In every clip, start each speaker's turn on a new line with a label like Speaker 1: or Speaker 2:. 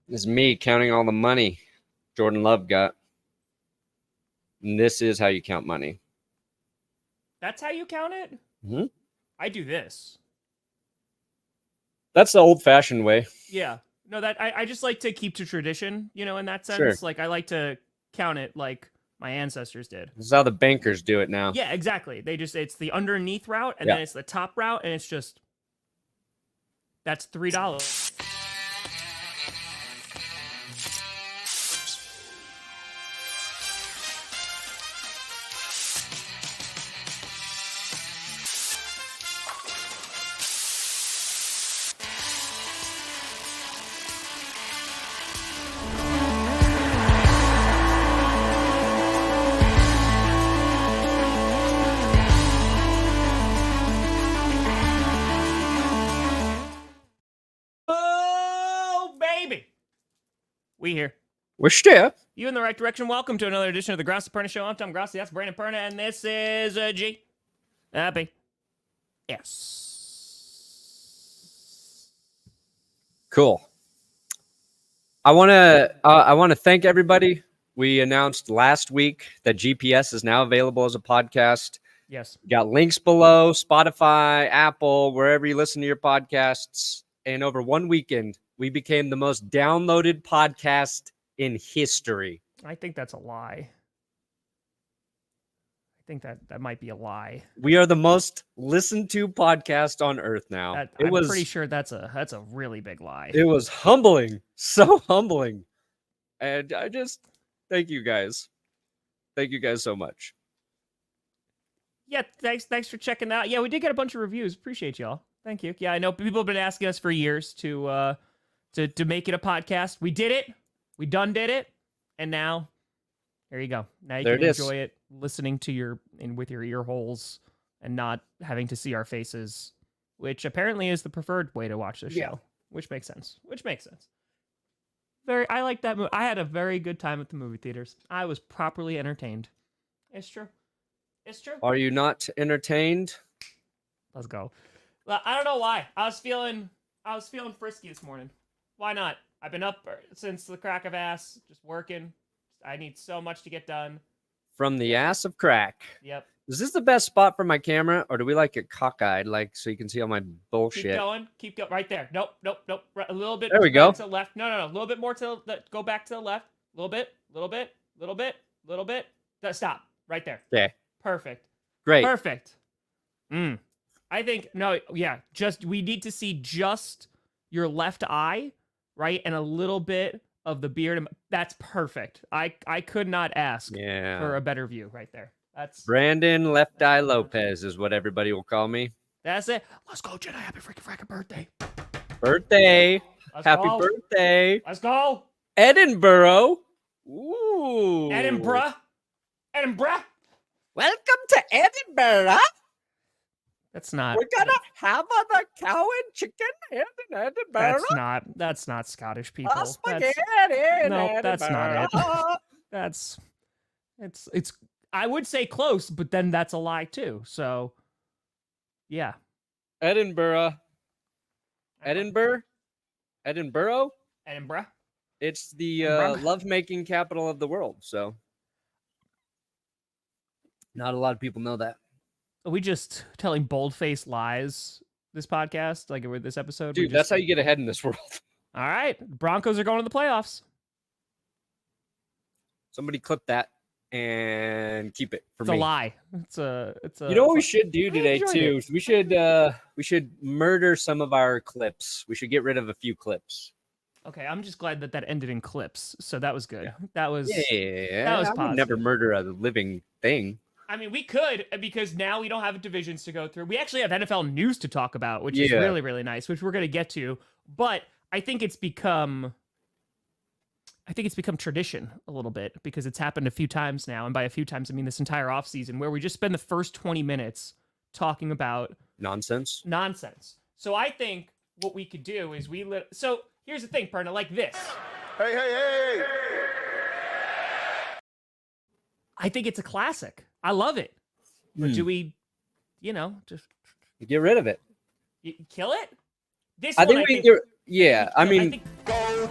Speaker 1: It's me counting all the money Jordan Love got. And this is how you count money.
Speaker 2: That's how you count it?
Speaker 1: Mm-hmm.
Speaker 2: I do this.
Speaker 1: That's the old-fashioned way.
Speaker 2: Yeah. No, that I just like to keep to tradition, in that sense.
Speaker 1: Sure.
Speaker 2: Like, I like to count it like my ancestors did.
Speaker 1: This is how the bankers do it now.
Speaker 2: Yeah, exactly. It's the underneath route, and then it's the top route, and it's just, that's $3. We here.
Speaker 1: We're still.
Speaker 2: You in the right direction. Welcome to another edition of the Grossi Perna Show. I'm Tom Grossi. That's Brandon Perna, and this is G. Happy. Yes.
Speaker 1: Cool. I want to thank everybody. We announced last week that GPS is now available as a podcast.
Speaker 2: Yes.
Speaker 1: We got links below, Spotify, Apple, wherever you listen to your podcasts. And over one weekend, we became the most downloaded podcast in history.
Speaker 2: I think that's a lie. I think that might be a lie.
Speaker 1: We are the most listened to podcast on earth now.
Speaker 2: I'm pretty sure that's a really big lie.
Speaker 1: It was humbling, so humbling. And I just thank you guys. Thank you guys so much.
Speaker 2: Yeah, thanks for checking that out. Yeah, we did get a bunch of reviews. Appreciate y'all. Thank you. Yeah, I know people have been asking us for years to make it a podcast. We did it. We done did it. And now, there you go. Now you can enjoy it listening to with your ear holes and not having to see our faces, which apparently is the preferred way to watch this show. Which makes sense. I like that movie. I had a very good time at the movie theaters. I was properly entertained. It's true.
Speaker 1: Are you not entertained?
Speaker 2: Let's go. I don't know why. I was feeling frisky this morning. Why not? I've been up since the crack of ass, just working. I need so much to get done.
Speaker 1: From the ass of crack.
Speaker 2: Yep.
Speaker 1: Is this the best spot for my camera, or do we like it cockeyed, like so you can see all my bullshit?
Speaker 2: Keep going. Right there. Nope. A little bit.
Speaker 1: There we go.
Speaker 2: To the left. No. A little bit more go back to the left. A little bit. Stop. Right there.
Speaker 1: Okay.
Speaker 2: Perfect.
Speaker 1: Great.
Speaker 2: Perfect. I think, we need to see just your left eye, right? And a little bit of the beard. That's perfect. I could not ask for a better view right there. That's
Speaker 1: Brandon Left Eye Lopez is what everybody will call me.
Speaker 2: That's it. Let's go, Jedi. Happy freaking birthday.
Speaker 1: Happy birthday.
Speaker 2: Let's go.
Speaker 1: Edinburgh. Ooh.
Speaker 2: Edinburgh.
Speaker 1: Welcome to Edinburgh.
Speaker 2: That's not.
Speaker 1: We're gonna have the cow and chicken in Edinburgh.
Speaker 2: That's not Scottish people.
Speaker 1: Spaghetti.
Speaker 2: That's not it. It's. I would say close, but then that's a lie too. So, yeah.
Speaker 1: Edinburgh. It's the lovemaking capital of the world. So, not a lot of people know that.
Speaker 2: Are we just telling bold-faced lies this podcast, like with this episode?
Speaker 1: Dude, that's how you get ahead in this world.
Speaker 2: All right. Broncos are going to the playoffs.
Speaker 1: Somebody clip that and keep it for me.
Speaker 2: It's a lie. It's a.
Speaker 1: You know what we should do today too? We should murder some of our clips. We should get rid of a few clips.
Speaker 2: Okay, I'm just glad that ended in clips. So that was good. Yeah. That was
Speaker 1: I would never murder a living thing.
Speaker 2: I mean, we could, because now we don't have divisions to go through. We actually have NFL news to talk about, which is really, really nice, which we're going to get to. But I think it's become tradition a little bit, because it's happened a few times now. And by a few times, I mean this entire offseason, where we just spend the first 20 minutes talking about
Speaker 1: nonsense.
Speaker 2: So I think what we could do is so here's the thing, Perna, like this.
Speaker 3: Hey.
Speaker 2: I think it's a classic. I love it. Or do we, just
Speaker 1: get rid of it?
Speaker 2: Kill it?
Speaker 1: I mean,
Speaker 3: Go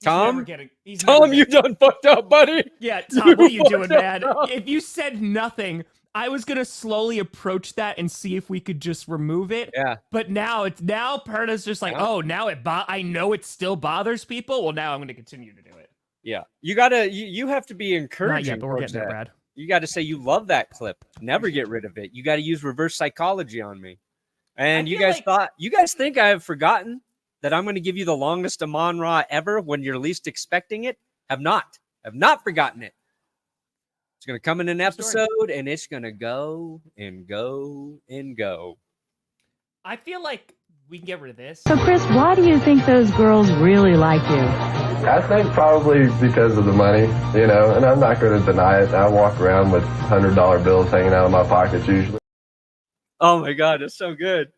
Speaker 1: Tom,
Speaker 2: he's
Speaker 1: Tom,
Speaker 2: never
Speaker 1: you done fucked up, buddy.
Speaker 2: Yeah, Tom, what are you doing,
Speaker 1: fucked
Speaker 2: man?
Speaker 1: up.
Speaker 2: If you said nothing, I was gonna slowly approach that and see if we could just remove it.
Speaker 1: Yeah.
Speaker 2: But now Perna's just like, oh, now I know it still bothers people. Well, now I'm gonna continue to do it.
Speaker 1: Yeah, you have to be encouraging.
Speaker 2: Not yet, but we're
Speaker 1: towards
Speaker 2: getting there,
Speaker 1: that.
Speaker 2: Brad.
Speaker 1: You got to say you love that clip. Never get rid of it. You got to use reverse psychology on me. And you guys think I have forgotten that I'm going to give you the longest Amon Ra ever when you're least expecting it? Have not forgotten it. It's going to come in an episode and it's going to go and go and go.
Speaker 2: I feel like we can get rid of this.
Speaker 4: So, Chris, why do you think those girls really like you?
Speaker 5: I think probably because of the money, and I'm not going to deny it. I walk around with $100 bills hanging out of my pockets usually.
Speaker 1: Oh my God, it's so good.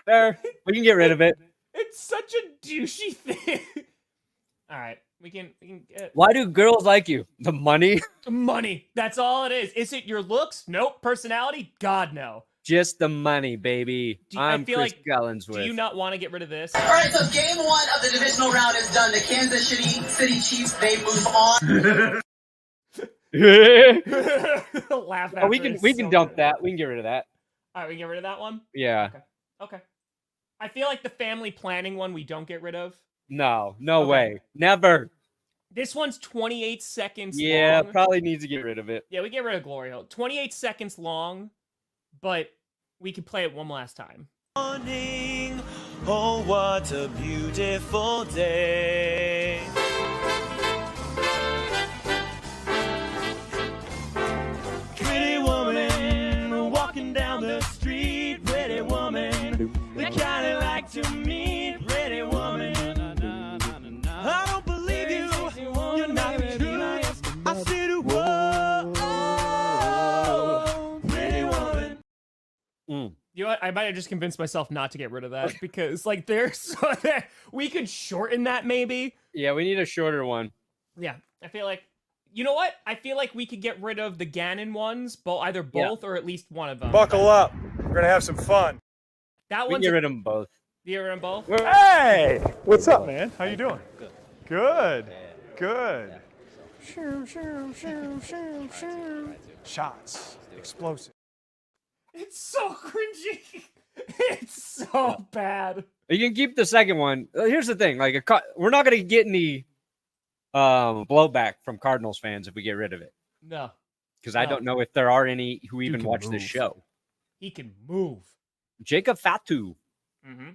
Speaker 1: There, we can get rid of it.
Speaker 2: It's such a douchey thing. All right, we can get.
Speaker 1: Why do girls like you? The money?
Speaker 2: Money. That's all it is. Is it your looks? Nope. Personality? God, no.
Speaker 1: Just the money, baby. I'm Chris Gullensworth.
Speaker 2: Do you not want to get rid of this?
Speaker 6: All right, so game 1 of the divisional round is done. The Kansas City Chiefs, they move on.
Speaker 2: Laugh at
Speaker 1: we can dump that. We can get rid of that.
Speaker 2: All right, we can get rid of that one?
Speaker 1: Yeah.
Speaker 2: Okay. I feel like the family planning one we don't get rid of.
Speaker 1: No way. Never.
Speaker 2: This one's 28 seconds long.
Speaker 1: Yeah, probably needs to get rid of it.
Speaker 2: Yeah, we get rid of Glory Hole. 28 seconds long, but we can play it one last time.
Speaker 7: Morning, oh, what a beautiful day. Pretty woman walking down the street. Pretty woman, the kind I like to meet. Pretty woman, I don't believe you. You're not the truth. I said, whoa, pretty woman.
Speaker 2: You know what? I might have just convinced myself not to get rid of that because, like, we could shorten that maybe.
Speaker 1: Yeah, we need a shorter one.
Speaker 2: Yeah, I feel like, you know what? I feel like we could get rid of the Gannon ones, either both or at least one of them.
Speaker 8: Buckle up. We're going to have some fun.
Speaker 2: That
Speaker 1: we
Speaker 2: one's
Speaker 1: can get rid of them both.
Speaker 2: Get rid of them both?
Speaker 8: Hey! What's up, man? How you doing? Good. Good. Shoo, shoo, shoo, shoo, shoo. Shots. Explosive.
Speaker 2: It's so cringy. It's so bad.
Speaker 1: You can keep the second one. Here's the thing: we're not going to get any blowback from Cardinals fans if we get rid of it.
Speaker 2: No,
Speaker 1: because I don't know if there are any who even watch this show.
Speaker 2: He can move.
Speaker 1: Jacob Fatu.
Speaker 2: Mm-hmm.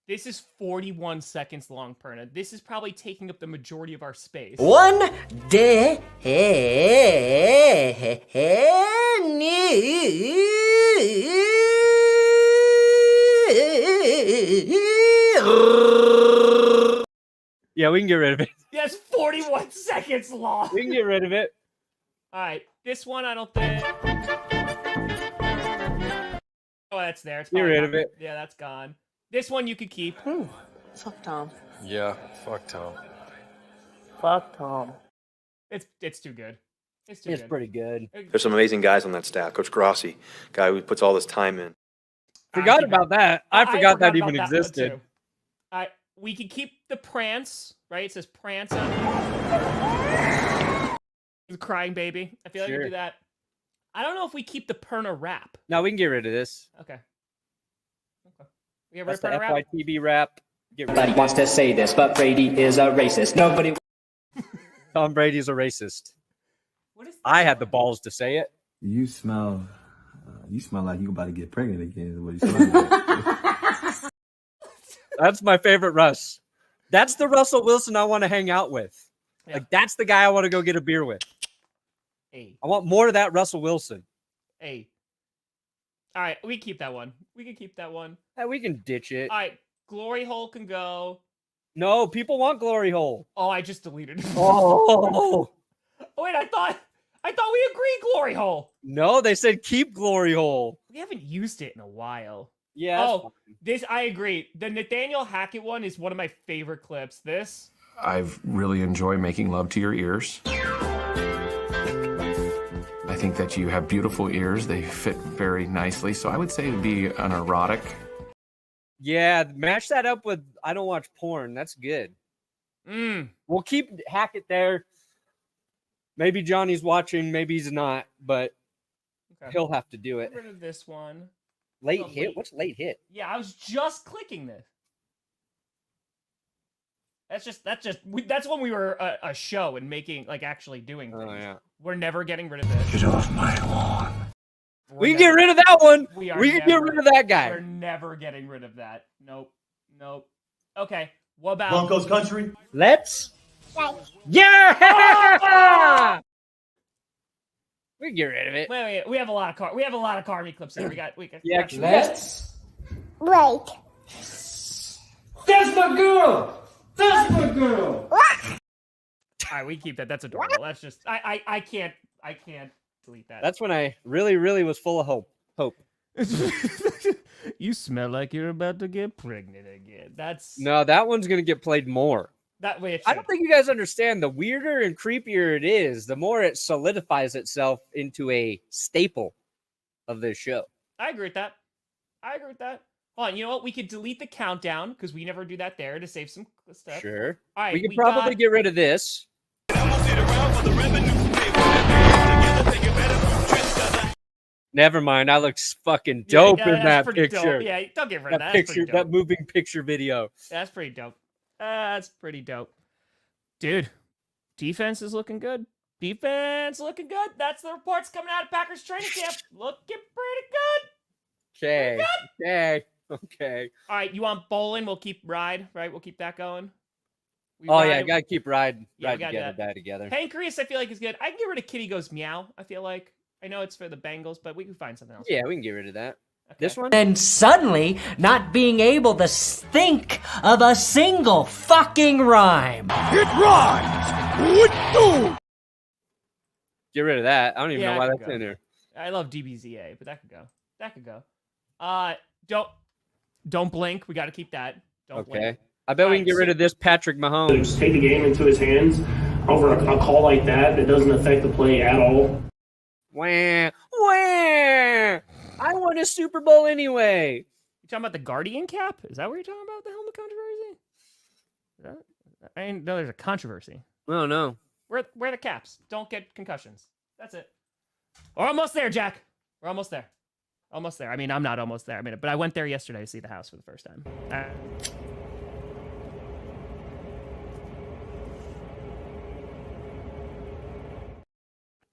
Speaker 2: This is 41 seconds long, Perna. This is probably taking up the majority of our space.
Speaker 9: One day.
Speaker 1: Yeah, we can get rid of it.
Speaker 2: Yes, 41 seconds long.
Speaker 1: We can get rid of it.
Speaker 2: All right, this one I don't think. Oh, that's there. It's
Speaker 1: get rid of it.
Speaker 2: Yeah, that's gone. This one you could keep.
Speaker 4: Ooh, fuck Tom.
Speaker 8: Yeah, fuck Tom.
Speaker 4: Fuck Tom.
Speaker 2: It's too good. It's too good.
Speaker 1: It's pretty good.
Speaker 10: There's some amazing guys on that staff. Coach Grossi, guy who puts all this time in.
Speaker 1: Forgot about that. I forgot that even existed.
Speaker 2: We can keep the prance, right? It says prance. The crying baby. I feel like we do that. I don't know if we keep the Perna rap.
Speaker 1: No, we can get rid of this.
Speaker 2: Okay.
Speaker 1: We get rid of Perna rap. FYTB rap.
Speaker 11: Nobody wants to say this, but Brady is a racist. Nobody.
Speaker 1: Tom Brady's a racist. I had the balls to say it.
Speaker 12: You smell like you about to get pregnant again. Is what you smell like.
Speaker 1: That's my favorite Russ. That's the Russell Wilson I want to hang out with. Yeah. Like, that's the guy I want to go get a beer with.
Speaker 2: Hey.
Speaker 1: I want more of that Russell Wilson.
Speaker 2: Hey. All right, we keep that one. We can keep that one.
Speaker 1: Hey, we can ditch it.
Speaker 2: All right, Glory Hole can go.
Speaker 1: No, people want Glory Hole.
Speaker 2: Oh, I just deleted it.
Speaker 1: Oh.
Speaker 2: Wait, I thought we agreed Glory Hole.
Speaker 1: No, they said keep Glory Hole.
Speaker 2: We haven't used it in a while.
Speaker 1: Yeah.
Speaker 2: This I agree. The Nathaniel Hackett one is one of my favorite clips. This.
Speaker 13: I've really enjoyed making love to your ears. I think that you have beautiful ears. They fit very nicely. So I would say it would be an erotic.
Speaker 1: Yeah, match that up with I don't watch porn. That's good. We'll keep Hackett there. Maybe Johnny's watching, maybe he's not, but he'll have to do it.
Speaker 2: Get rid of this one.
Speaker 1: Late hit? What's late hit?
Speaker 2: Yeah, I was just clicking this. That's when we were a show and making, like, actually doing things.
Speaker 1: Oh, yeah.
Speaker 2: We're never getting rid of this.
Speaker 12: Get off my lawn.
Speaker 1: We can get rid of that one.
Speaker 2: We
Speaker 1: can get rid of that guy.
Speaker 2: We're never getting rid of that. Nope. Okay, what about
Speaker 7: Broncos country?
Speaker 1: Let's. Yeah! We can get rid of it.
Speaker 2: Wait. We have a lot of Carmi clips here. We got.
Speaker 1: Yeah,
Speaker 9: Let's.
Speaker 14: Wait.
Speaker 9: That's my girl. That's my girl.
Speaker 2: All right, we keep that. That's adorable. That's just. I can't delete that.
Speaker 1: That's when I really, really was full of hope.
Speaker 2: You smell like you're about to get pregnant again.
Speaker 1: No, that one's gonna get played more.
Speaker 2: That way.
Speaker 1: I don't think you guys understand. The weirder and creepier it is, the more it solidifies itself into a staple of this show.
Speaker 2: I agree with that. Hold on, you know what? We could delete the countdown because we never do that there to save some stuff.
Speaker 1: Sure.
Speaker 2: All right,
Speaker 1: we could probably get rid of this. Never mind. I look fucking dope in that picture.
Speaker 2: Dope. Yeah, don't get rid of that.
Speaker 1: Picture, that moving picture video.
Speaker 2: That's pretty dope. Dude, defense is looking good. That's the reports coming out of Packers training camp. Looking pretty good.
Speaker 1: Okay.
Speaker 2: All right, you want bowling? We'll keep ride, right? We'll keep that going.
Speaker 1: Yeah, gotta keep ride together.
Speaker 2: Pancreas, I feel like is good. I can get rid of Kitty Goes Meow. I feel like I know it's for the Bengals, but we can find something else.
Speaker 1: Yeah, we can get rid of that. Okay. This one?
Speaker 9: And suddenly, not being able to think of a single fucking rhyme.
Speaker 7: It rhymes.
Speaker 1: Get rid of that. I don't even know why that's in there.
Speaker 2: I love DBZA, but that could go. Don't blink. We got to keep that. Don't blink.
Speaker 1: I bet we can get rid of this Patrick Mahomes.
Speaker 15: Just take the game into his hands over a call like that doesn't affect the play at all.
Speaker 1: Wah. I won a Super Bowl anyway.
Speaker 2: You talking about the Guardian cap? Is that what you're talking about? The helmet controversy? I didn't know there's a controversy.
Speaker 1: Oh no.
Speaker 2: Wear the caps. Don't get concussions. That's it. We're almost there, Jack. We're almost there. I mean, I'm not almost there. But I went there yesterday to see the house for the first time.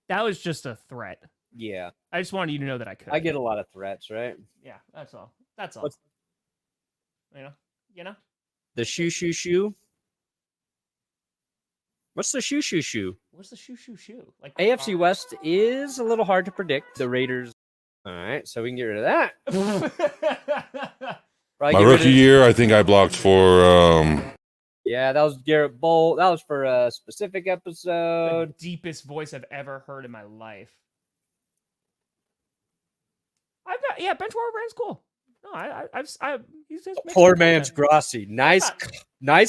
Speaker 2: That was just a threat.
Speaker 1: Yeah.
Speaker 2: I just wanted you to know that I could.
Speaker 1: I get a lot of threats, right?
Speaker 2: Yeah, that's all. You know?
Speaker 1: The shoo. What's the shoo?
Speaker 2: What's the shoo? Like
Speaker 1: AFC West is a little hard to predict. The Raiders. All right, so we can get rid of that.
Speaker 16: My rookie year, I think I blocked for.
Speaker 1: Yeah, that was Garrett Bolt. That was for a specific episode.
Speaker 2: The deepest voice I've ever heard in my life. Benchwarmer Brand's cool. No, he's just
Speaker 1: poor man's Grossi. Nice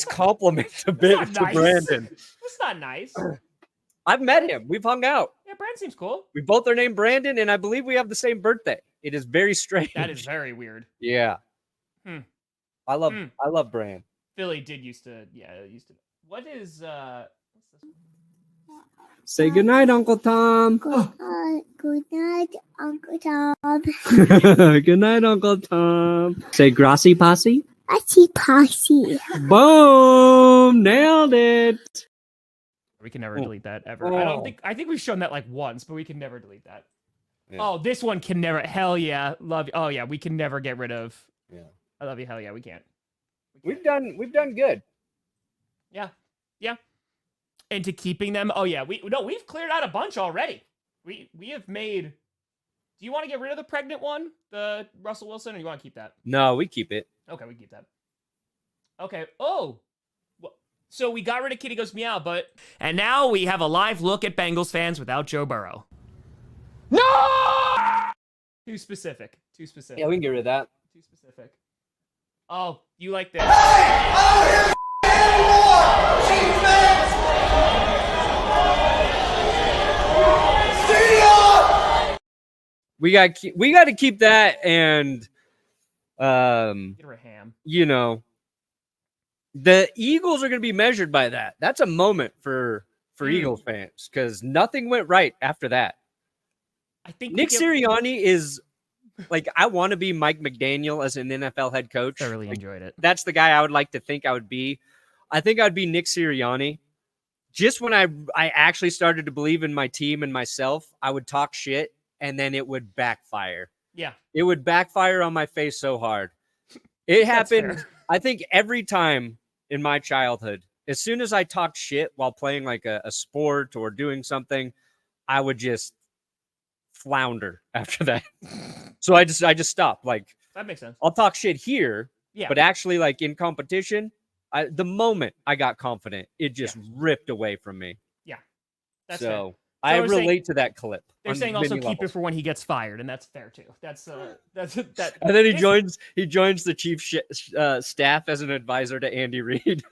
Speaker 1: compliment to Brandon.
Speaker 2: That's not nice.
Speaker 1: I've met him. We've hung out.
Speaker 2: Yeah, Brand seems cool.
Speaker 1: We both are named Brandon, and I believe we have the same birthday. It is very strange.
Speaker 2: That is very weird.
Speaker 1: Yeah. I love Brand.
Speaker 2: Philly used to. What is what's this?
Speaker 1: Say goodnight, Uncle Tom.
Speaker 14: Good night, Uncle Tom.
Speaker 1: Good night, Uncle Tom. Say Grossi Posse.
Speaker 14: Posse.
Speaker 1: Boom! Nailed it.
Speaker 2: We can never delete that ever. I think we've shown that like once, but we can never delete that. Yeah. Oh, this one can never. Hell yeah, love you. Oh yeah, we can never get rid of.
Speaker 1: Yeah,
Speaker 2: I love you. Hell yeah, we can't.
Speaker 1: We've done good.
Speaker 2: Yeah. Into keeping them. Oh yeah, we've cleared out a bunch already. We have made. Do you want to get rid of the pregnant one, the Russell Wilson, or you want to keep that?
Speaker 1: No, we keep it.
Speaker 2: Okay, we keep that. Okay. Oh. So we got rid of Kitty Goes Meow, and now we have a live look at Bengals fans without Joe Burrow. No! Too specific.
Speaker 1: Yeah, we can get rid of that.
Speaker 2: Too specific. Oh, you like this?
Speaker 1: We got to keep that and
Speaker 2: Get her a ham.
Speaker 1: You know. The Eagles are going to be measured by that. That's a moment for Eagles fans because nothing went right after that.
Speaker 2: I think
Speaker 1: Nick Sirianni is like, I want to be Mike McDaniel as an NFL head coach.
Speaker 2: Thoroughly enjoyed it.
Speaker 1: That's the guy I would like to think I would be. I think I'd be Nick Sirianni. Just when I actually started to believe in my team and myself, I would talk shit and then it would backfire.
Speaker 2: Yeah.
Speaker 1: It would backfire on my face so hard. It happened, I think, every time in my childhood. As soon as I talked shit while playing like a sport or doing something, I would just flounder after that. So I just stopped. Like,
Speaker 2: that makes sense.
Speaker 1: I'll talk shit here,
Speaker 2: Yeah.
Speaker 1: but actually, like in competition, the moment I got confident, it just ripped away from me.
Speaker 2: Yeah. That's
Speaker 1: so
Speaker 2: fair.
Speaker 1: I
Speaker 2: they're saying-
Speaker 1: relate to that clip.
Speaker 2: They're
Speaker 1: on
Speaker 2: saying also
Speaker 1: many
Speaker 2: keep it
Speaker 1: levels.
Speaker 2: for when he gets fired, and that's fair too. That's that.
Speaker 1: And then he
Speaker 2: this-
Speaker 1: joins the chief staff as an advisor to Andy Reid.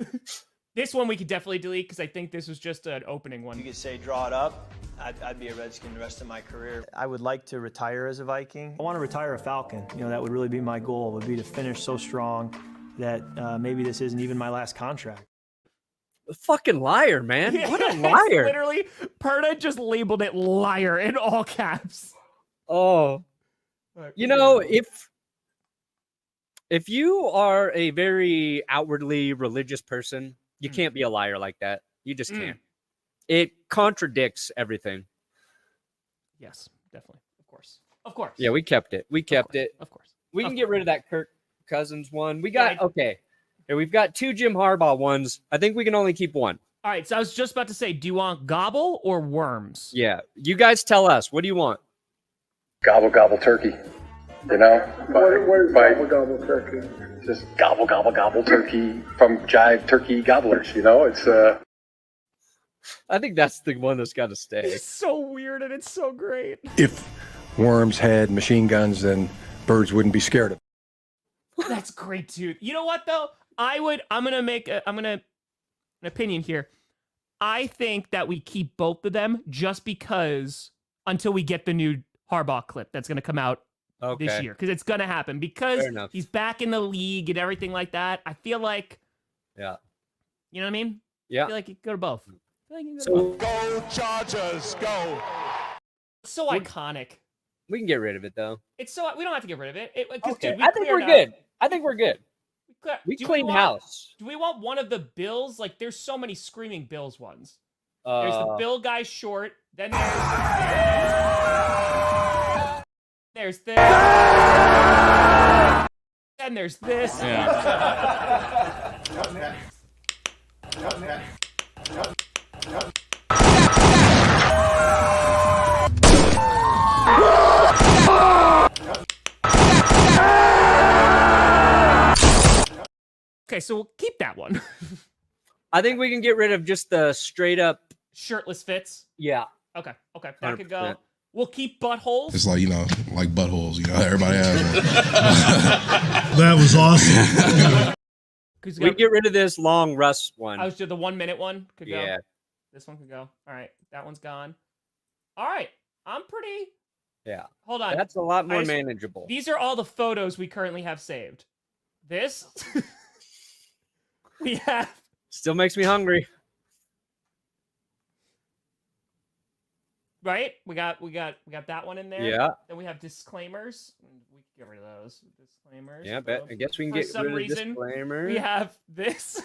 Speaker 2: This one we could definitely delete because I think this was just an opening one.
Speaker 17: You could say draw it up. I'd be a Redskin the rest of my career. I would like to retire as a Viking. I want to retire a Falcon. You know, that would really be my goal, would be to finish so strong that maybe this isn't even my last contract.
Speaker 1: Fucking liar, man. What a
Speaker 2: It's
Speaker 1: liar.
Speaker 2: literally, Perna just labeled it liar in all caps.
Speaker 1: Oh. You know, if you are a very outwardly religious person, you can't be a liar like that. You just can't. It contradicts everything.
Speaker 2: Yes, definitely. Of course.
Speaker 1: Yeah, we kept it. We kept it.
Speaker 2: Of course.
Speaker 1: We can get rid of that Kirk Cousins one. We got, okay. Here, we've got 2 Jim Harbaugh ones. I think we can only keep one.
Speaker 2: All right, so I was just about to say, do you want gobble or worms?
Speaker 1: Yeah. You guys tell us. What do you want?
Speaker 5: Gobble, gobble turkey. You know?
Speaker 3: What is gobble gobble turkey?
Speaker 5: Just gobble, gobble, gobble turkey from Jive Turkey Gobblers. You know, it's
Speaker 1: I think that's the one that's got to stay.
Speaker 2: It's so weird and it's so great.
Speaker 18: If worms had machine guns, then birds wouldn't be scared of them.
Speaker 2: That's great too. You know what though? I'm gonna make an opinion here. I think that we keep both of them just because until we get the new Harbaugh clip that's gonna come out this year, because it's gonna happen because he's back in the league and everything like that. I feel like,
Speaker 1: yeah,
Speaker 2: you know what I mean?
Speaker 1: Yeah,
Speaker 2: I feel like you go to both.
Speaker 3: Go Chargers, go!
Speaker 2: It's so iconic.
Speaker 1: We can get rid of it though.
Speaker 2: It's so we don't have to get rid of it.
Speaker 1: Okay.
Speaker 2: Dude,
Speaker 1: I think we're good. I think we're good. We
Speaker 2: Do
Speaker 1: cleaned
Speaker 2: want-
Speaker 1: house.
Speaker 2: Do we want one of the Bills? Like, there's so many screaming Bills ones. There's the Bill guy short. Then there's this. Then there's this. Okay, so we'll keep that one.
Speaker 1: I think we can get rid of just the straight up
Speaker 2: shirtless fits.
Speaker 1: Yeah.
Speaker 2: Okay. That could go.
Speaker 1: 100%.
Speaker 2: We'll keep buttholes.
Speaker 19: It's like, you know, like buttholes, you know, everybody has them.
Speaker 20: That was awesome.
Speaker 1: We can get rid of this long Russ one.
Speaker 2: I was just the 1 minute one could go.
Speaker 1: Yeah.
Speaker 2: This one could go. All right. That one's gone. All right. I'm pretty.
Speaker 1: Yeah.
Speaker 2: Hold on.
Speaker 1: That's a lot more manageable.
Speaker 2: These are all the photos we currently have saved. This. We have.
Speaker 1: Still makes me hungry.
Speaker 2: Right? We got that one in there.
Speaker 1: Yeah.
Speaker 2: Then we have disclaimers. We can get rid of those. Disclaimers.
Speaker 1: Yeah, I guess we can
Speaker 2: For
Speaker 1: get
Speaker 2: some
Speaker 1: rid of
Speaker 2: reason,
Speaker 1: disclaimer.
Speaker 2: we have this.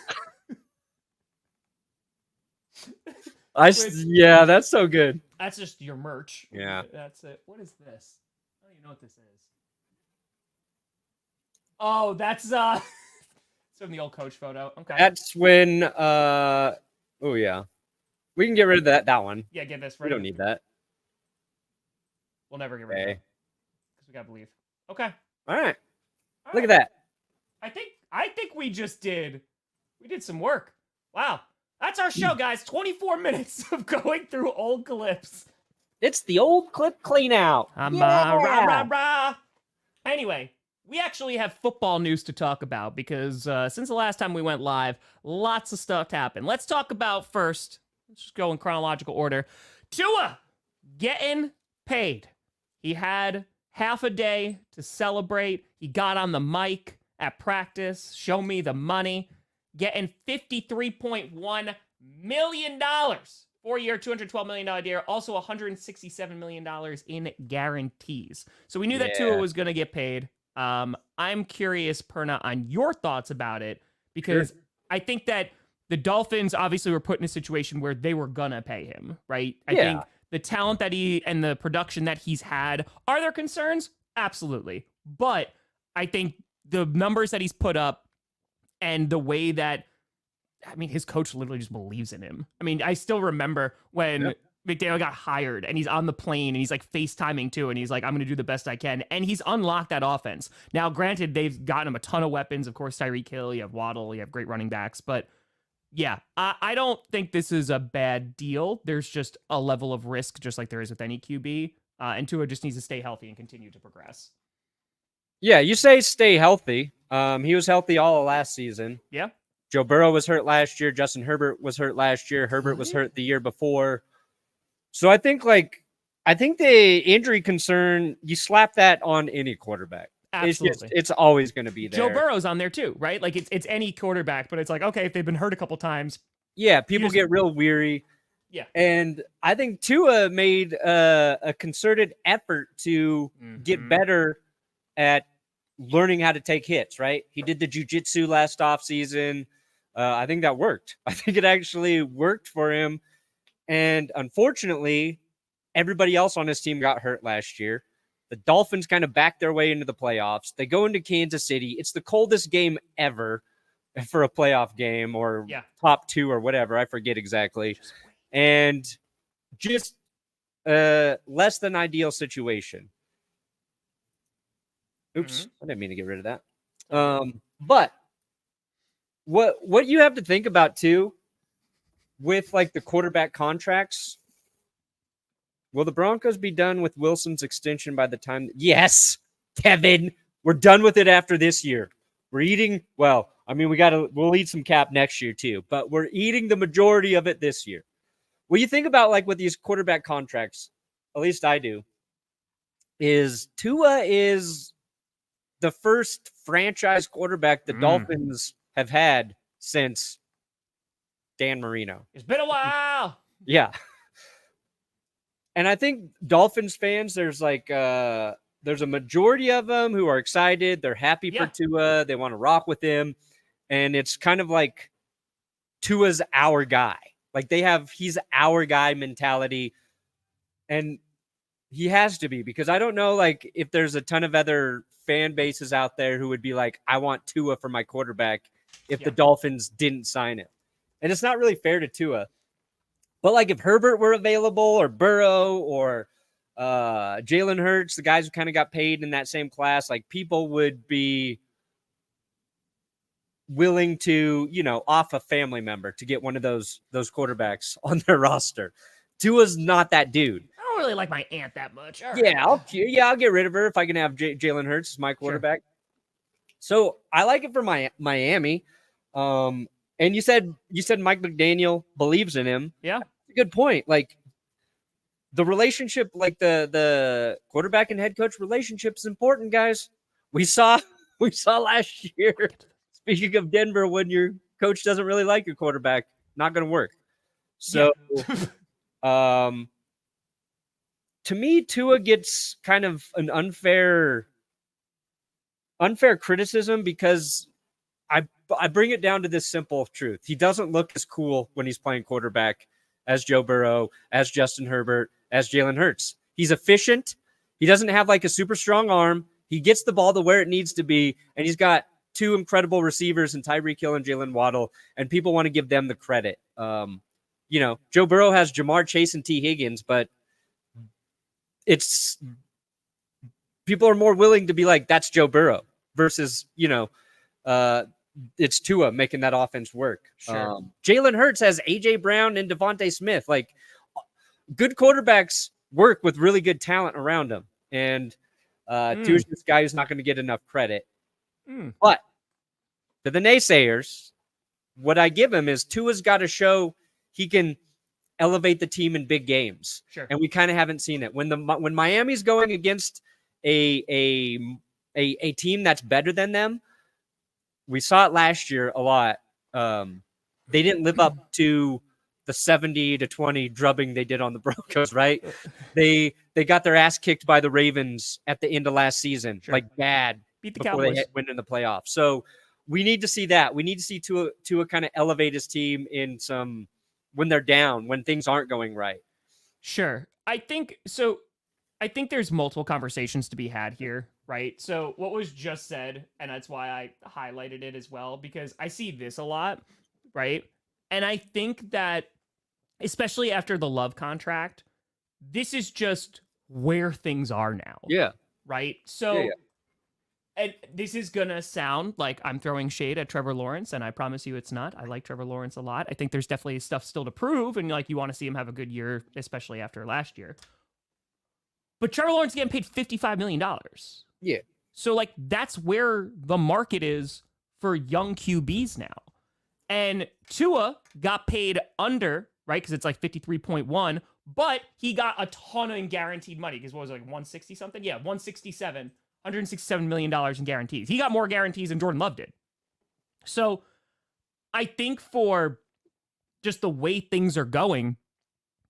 Speaker 1: Yeah, that's so good.
Speaker 2: That's just your merch.
Speaker 1: Yeah.
Speaker 2: That's it. What is this? I don't even know what this is. Oh, that's it's from the old coach photo. Okay.
Speaker 1: That's when oh yeah. We can get rid of that one.
Speaker 2: Yeah, get this
Speaker 1: We
Speaker 2: right.
Speaker 1: don't need that.
Speaker 2: We'll never get rid of it. Because we gotta believe. Okay.
Speaker 1: All right. Look at that.
Speaker 2: I think we did some work. Wow. That's our show, guys. 24 minutes of going through old clips.
Speaker 1: It's the old clip clean out.
Speaker 2: Rah, rah, rah. Anyway, we actually have football news to talk about because since the last time we went live, lots of stuff happened. Let's talk about first. Let's just go in chronological order. Tua getting paid. He had half a day to celebrate. He got on the mic at practice. Show me the money. getting $53.1 million. 4-year, $212 million deal. Also $167 million in guarantees. So we knew that Tua was going to get paid. I'm curious, Perna, on your thoughts about it, because I think that the Dolphins obviously were put in a situation where they were going to pay him, right? I think the talent that he and the production that he's had, are there concerns? Absolutely. But I think the numbers that he's put up and the way that, I mean, his coach literally just believes in him. I mean, I still remember when McDaniel got hired and he's on the plane and he's like FaceTiming too. And he's like, I'm going to do the best I can. And he's unlocked that offense. Now, granted, they've gotten him a ton of weapons. Of course, Tyreek Hill, you have Waddle, you have great running backs. But yeah, I don't think this is a bad deal. There's just a level of risk, just like there is with any QB. And Tua just needs to stay healthy and continue to progress.
Speaker 1: Yeah, you say stay healthy. He was healthy all of last season.
Speaker 2: Yeah.
Speaker 1: Joe Burrow was hurt last year. Justin Herbert was hurt last year. Herbert was hurt the year before. So I think the injury concern, you slap that on any quarterback.
Speaker 2: Absolutely.
Speaker 1: It's always going to be there.
Speaker 2: Joe Burrow's on there too, right? Like it's any quarterback, but it's like, okay, if they've been hurt a couple times.
Speaker 1: Yeah, people get real weary.
Speaker 2: Yeah.
Speaker 1: And I think Tua made a concerted effort to get better at learning how to take hits, right? He did the jiu-jitsu last offseason. I think that worked. I think it actually worked for him. And unfortunately, everybody else on his team got hurt last year. The Dolphins kind of backed their way into the playoffs. They go into Kansas City. It's the coldest game ever for a playoff game, or top 2 or whatever. I forget exactly. And just less than ideal situation. Oops, I didn't mean to get rid of that. But what you have to think about too, with like the quarterback contracts, will the Broncos be done with Wilson's extension by the time? Yes, Kevin, we're done with it after this year. We're eating, well, I mean, we'll eat some cap next year too, but we're eating the majority of it this year. What you think about like with these quarterback contracts, at least I do, is Tua is the first franchise quarterback the Dolphins have had since Dan Marino.
Speaker 2: It's been a while.
Speaker 1: Yeah. And I think Dolphins fans, there's a majority of them who are excited. They're happy for Tua. They want to rock with him. And it's kind of like Tua's our guy. Like he's our guy mentality. And he has to be, because I don't know like if there's a ton of other fan bases out there who would be like, I want Tua for my quarterback if the Dolphins didn't sign him. And it's not really fair to Tua. But like if Herbert were available, or Burrow, or Jalen Hurts, the guys who kind of got paid in that same class, like people would be willing to, off a family member to get one of those quarterbacks on their roster. Tua's not that dude.
Speaker 2: I don't really like my aunt that much. All right.
Speaker 1: Yeah, I'll get rid of her if I can have Jalen Hurts as my quarterback. Sure. So I like it for Miami. And you said Mike McDaniel believes in him.
Speaker 2: Yeah,
Speaker 1: that's a good point. Like the relationship, like the quarterback and head coach relationship is important, guys. We saw last year. Speaking of Denver, when your coach doesn't really like your quarterback, not going to work. So, to me, Tua gets kind of an unfair criticism because I bring it down to this simple truth. He doesn't look as cool when he's playing quarterback as Joe Burrow, as Justin Herbert, as Jalen Hurts. He's efficient. He doesn't have like a super strong arm. He gets the ball to where it needs to be, and he's got 2 incredible receivers in Tyreek Hill and Jalen Waddle, and people want to give them the credit. Joe Burrow has Jamar Chase and T. Higgins, but people are more willing to be like, that's Joe Burrow versus, it's Tua making that offense work.
Speaker 2: Sure.
Speaker 1: Jalen Hurts has A.J. Brown and Devontae Smith. Like, good quarterbacks work with really good talent around them. And Tua's this guy who's not going to get enough credit. But to the naysayers, what I give him is Tua's got to show he can elevate the team in big games.
Speaker 2: Sure.
Speaker 1: And we kind of haven't seen it. When Miami's going against a team that's better than them, we saw it last year a lot. they didn't live up to the 70-20 drubbing they did on the Broncos, right? They got their ass kicked by the Ravens at the end of last season, like bad,
Speaker 2: Beat the
Speaker 1: before
Speaker 2: Cowboys.
Speaker 1: they went in the playoffs. So we need to see that. We need to see Tua kind of elevate his team in some when they're down, when things aren't going right.
Speaker 2: Sure. I think there's multiple conversations to be had here, right? So what was just said, and that's why I highlighted it as well, because I see this a lot, right? And I think that, especially after the Love contract, this is just where things are now.
Speaker 1: Yeah.
Speaker 2: Right? So,
Speaker 1: Yeah.
Speaker 2: and this is going to sound like I'm throwing shade at Trevor Lawrence, and I promise you it's not. I like Trevor Lawrence a lot. I think there's definitely stuff still to prove, and like you want to see him have a good year, especially after last year. But Trevor Lawrence is getting paid $55 million.
Speaker 1: Yeah.
Speaker 2: So, like, that's where the market is for young QBs now. And Tua got paid under, right? Because it's like 53.1, but he got a ton in guaranteed money. Because what was it, like 160 something? Yeah, $167 million in guarantees. He got more guarantees than Jordan Love did. So I think for just the way things are going,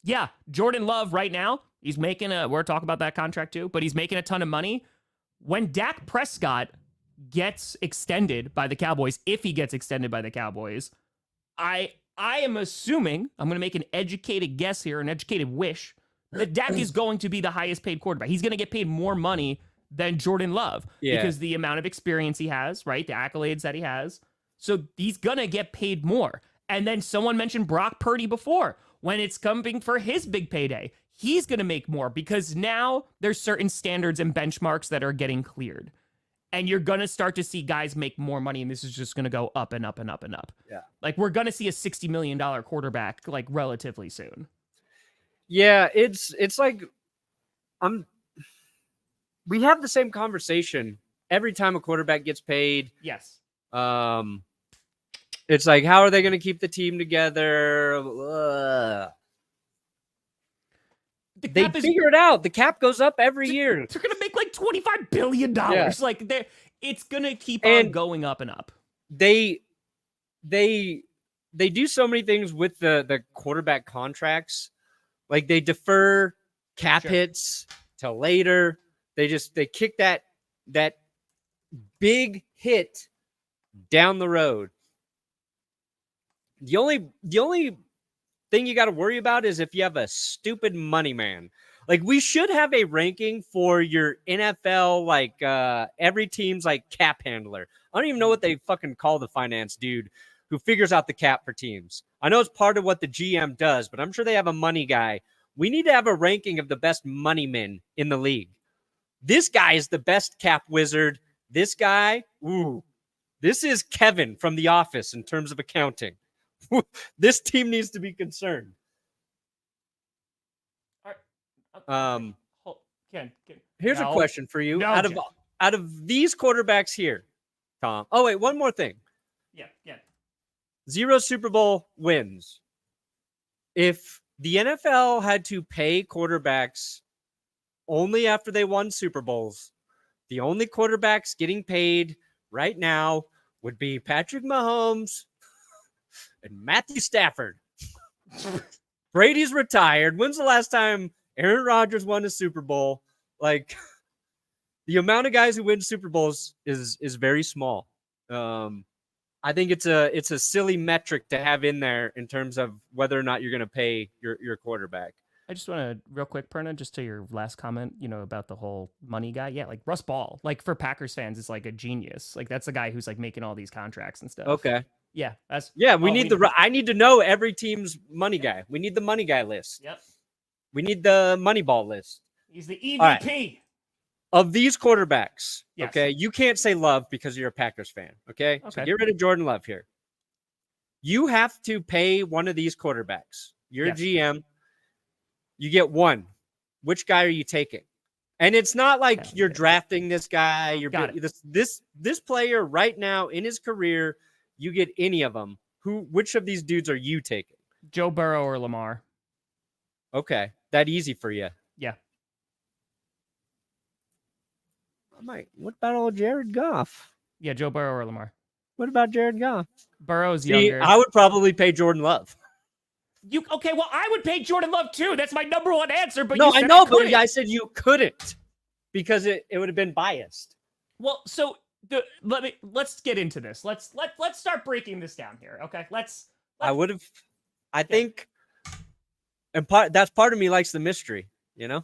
Speaker 2: yeah, Jordan Love right now, he's making we're talking about that contract too, but he's making a ton of money. When Dak Prescott gets extended by the Cowboys, if he gets extended by the Cowboys, I am assuming, I'm going to make an educated guess here, an educated wish, that Dak is going to be the highest paid quarterback. He's going to get paid more money than Jordan Love because the amount of experience he has, right? The accolades that he has. So he's going to get paid more. And then someone mentioned Brock Purdy before. When it's coming for his big payday, he's going to make more because now there's certain standards and benchmarks that are getting cleared. And you're going to start to see guys make more money, and this is just going to go up and up and up and up.
Speaker 1: Yeah.
Speaker 2: Like, we're going to see a $60 million quarterback, like, relatively soon.
Speaker 1: Yeah, it's like we have the same conversation every time a quarterback gets paid.
Speaker 2: Yes.
Speaker 1: It's like, how are they going to keep the team together? They figure it out. The cap goes up every year.
Speaker 2: They're going to make like $25 billion.
Speaker 1: Yeah.
Speaker 2: Like, it's going to keep on going up and up.
Speaker 1: They do so many things with the quarterback contracts. Like, they defer cap hits till later. They kick that big hit down the road. The only thing you got to worry about is if you have a stupid money man. Like, we should have a ranking for your NFL, like every team's like cap handler. I don't even know what they fucking call the finance dude who figures out the cap for teams. I know it's part of what the GM does, but I'm sure they have a money guy. We need to have a ranking of the best money men in the league. This guy is the best cap wizard. This guy, this is Kevin from The Office in terms of accounting. This team needs to be concerned. Here's a question for you. Out of these quarterbacks here, Tom. Oh, wait, one more thing.
Speaker 2: Yeah.
Speaker 1: 0 Super Bowl wins. If the NFL had to pay quarterbacks only after they won Super Bowls, the only quarterbacks getting paid right now would be Patrick Mahomes and Matthew Stafford. Brady's retired. When's the last time Aaron Rodgers won a Super Bowl? Like, the amount of guys who win Super Bowls is very small. I think it's a silly metric to have in there in terms of whether or not you're going to pay your quarterback.
Speaker 2: I just want to, real quick, Perna, just to your last comment, about the whole money guy. Yeah, like Russ Ball, like for Packers fans, is like a genius. Like, that's the guy who's like making all these contracts and stuff.
Speaker 1: Okay.
Speaker 2: Yeah,
Speaker 1: I need to know every team's money guy. We need the money guy list.
Speaker 2: Yep.
Speaker 1: We need the money ball list.
Speaker 2: He's the EVP.
Speaker 1: Right. Of these quarterbacks,
Speaker 2: yes.
Speaker 1: Okay, you can't say Love because you're a Packers fan, okay? So get rid of Jordan Love here. You have to pay one of these quarterbacks. You're GM. You get one. Which guy are you taking? And it's not like you're drafting this guy. You're this player right now in his career. You get any of them. Which of these dudes are you taking?
Speaker 2: Joe Burrow or Lamar?
Speaker 1: Okay, that easy for you.
Speaker 2: Yeah.
Speaker 1: What about old Jared Goff?
Speaker 2: Yeah, Joe Burrow or Lamar.
Speaker 1: What about Jared Goff?
Speaker 2: Burrow's
Speaker 1: See,
Speaker 2: younger.
Speaker 1: I would probably pay Jordan Love.
Speaker 2: Okay, well, I would pay Jordan Love too. That's my number one answer. But
Speaker 1: No,
Speaker 2: you said
Speaker 1: I know,
Speaker 2: I couldn't.
Speaker 1: but I said you couldn't because it would have been biased.
Speaker 2: Well, so let's get into this. Let's start breaking this down here. Okay,
Speaker 1: I would have. I think, and that's part of me likes the mystery. You know.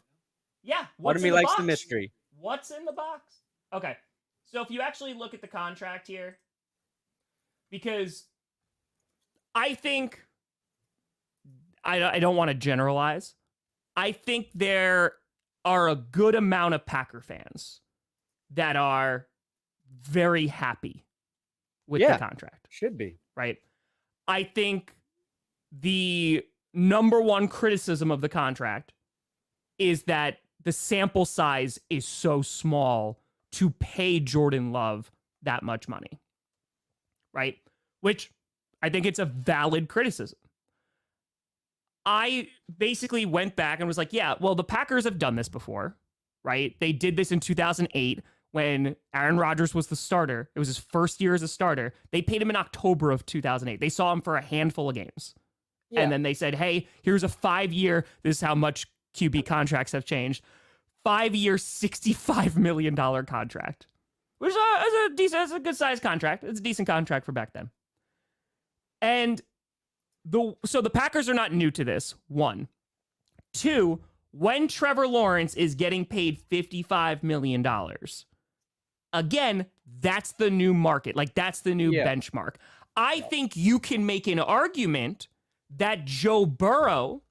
Speaker 2: Yeah.
Speaker 1: Part of me likes the mystery.
Speaker 2: What's in the box? Okay, so if you actually look at the contract here, because I think I don't want to generalize. I think there are a good amount of Packer fans that are very happy with the contract.
Speaker 1: Should be.
Speaker 2: Right? I think the number one criticism of the contract is that the sample size is so small to pay Jordan Love that much money. Right? Which I think it's a valid criticism. I basically went back and was like, yeah, well, the Packers have done this before, right? They did this in 2008 when Aaron Rodgers was the starter. It was his first year as a starter. They paid him in October of 2008. They saw him for a handful of games. Yeah. And then they said, hey, here's a 5-year, this is how much QB contracts have changed, 5-year, $65 million contract, which is a decent, it's a good size contract. It's a decent contract for back then. And so the Packers are not new to this, 1. 2, when Trevor Lawrence is getting paid $55 million, again, that's the new market. Like, that's the new benchmark. I think you can make an argument that Joe Burrow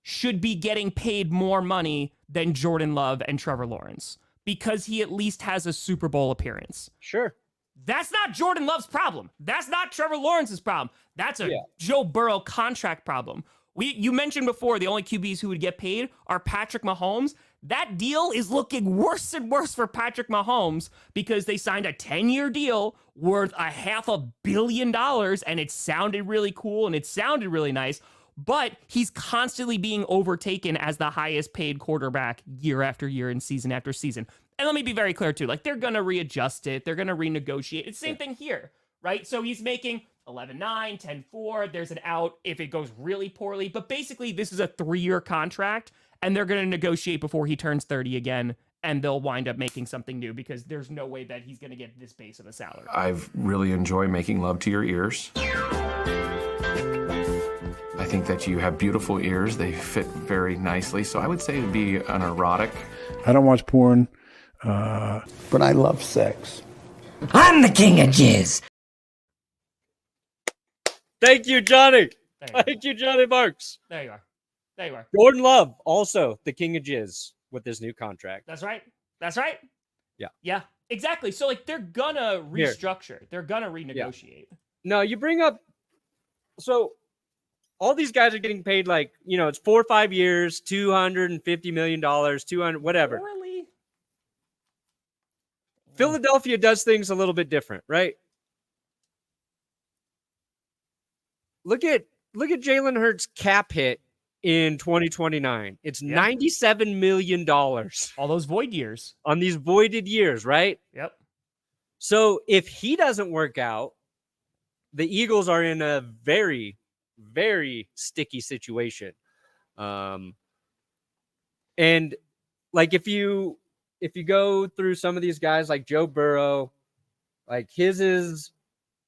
Speaker 2: should be getting paid more money than Jordan Love and Trevor Lawrence because he at least has a Super Bowl appearance.
Speaker 1: Sure.
Speaker 2: That's not Jordan Love's problem. That's not Trevor Lawrence's problem. That's a Joe Burrow contract problem. You mentioned before the only QBs who would get paid are Patrick Mahomes. That deal is looking worse and worse for Patrick Mahomes because they signed a 10-year deal worth $500 million, and it sounded really cool and it sounded really nice, but he's constantly being overtaken as the highest paid quarterback year after year and season after season. And let me be very clear too, like they're going to readjust it. They're going to renegotiate. It's the same thing here, right? So he's making 11-9, 10-4. There's an out if it goes really poorly. But basically, this is a 3-year contract, and they're going to negotiate before he turns 30 again, and they'll wind up making something new because there's no way that he's going to get this base of a salary.
Speaker 13: I've really enjoyed making love to your ears. I think that you have beautiful ears. They fit very nicely. So I would say it would be an erotic.
Speaker 20: I don't watch porn.
Speaker 21: But I love sex.
Speaker 9: I'm the king of jizz.
Speaker 1: Thank you, Johnny. Thank you, Johnny Marks.
Speaker 2: There you are. There you are.
Speaker 1: Jordan Love, also the king of jizz with this new contract.
Speaker 2: That's right. That's right.
Speaker 1: Yeah.
Speaker 2: Yeah, exactly. So, like, they're gonna restructure. They're gonna renegotiate.
Speaker 1: Yeah. No, you bring up... So, all these guys are getting paid, like, you know, it's 4 or 5 years, $250 million, 200, whatever.
Speaker 2: Really?
Speaker 1: Philadelphia does things a little bit different, right? Look at Jalen Hurts' cap hit in 2029. It's $97 million.
Speaker 2: All those void years.
Speaker 1: On these voided years, right?
Speaker 2: Yep.
Speaker 1: So if he doesn't work out, the Eagles are in a very, very sticky situation. And like if you go through some of these guys like Joe Burrow, like his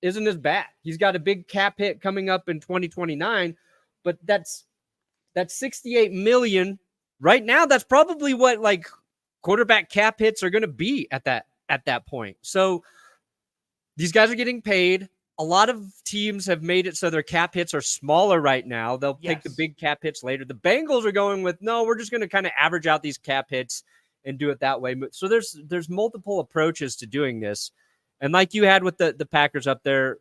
Speaker 1: isn't as bad. He's got a big cap hit coming up in 2029, but that's $68 million right now. That's probably what like quarterback cap hits are going to be at that point. So these guys are getting paid. A lot of teams have made it so their cap hits are smaller right now. They'll take the big cap hits later. The Bengals are going with, no, we're just going to kind of average out these cap hits and do it that way. So there's multiple approaches to doing this. And like you had with the Packers up there,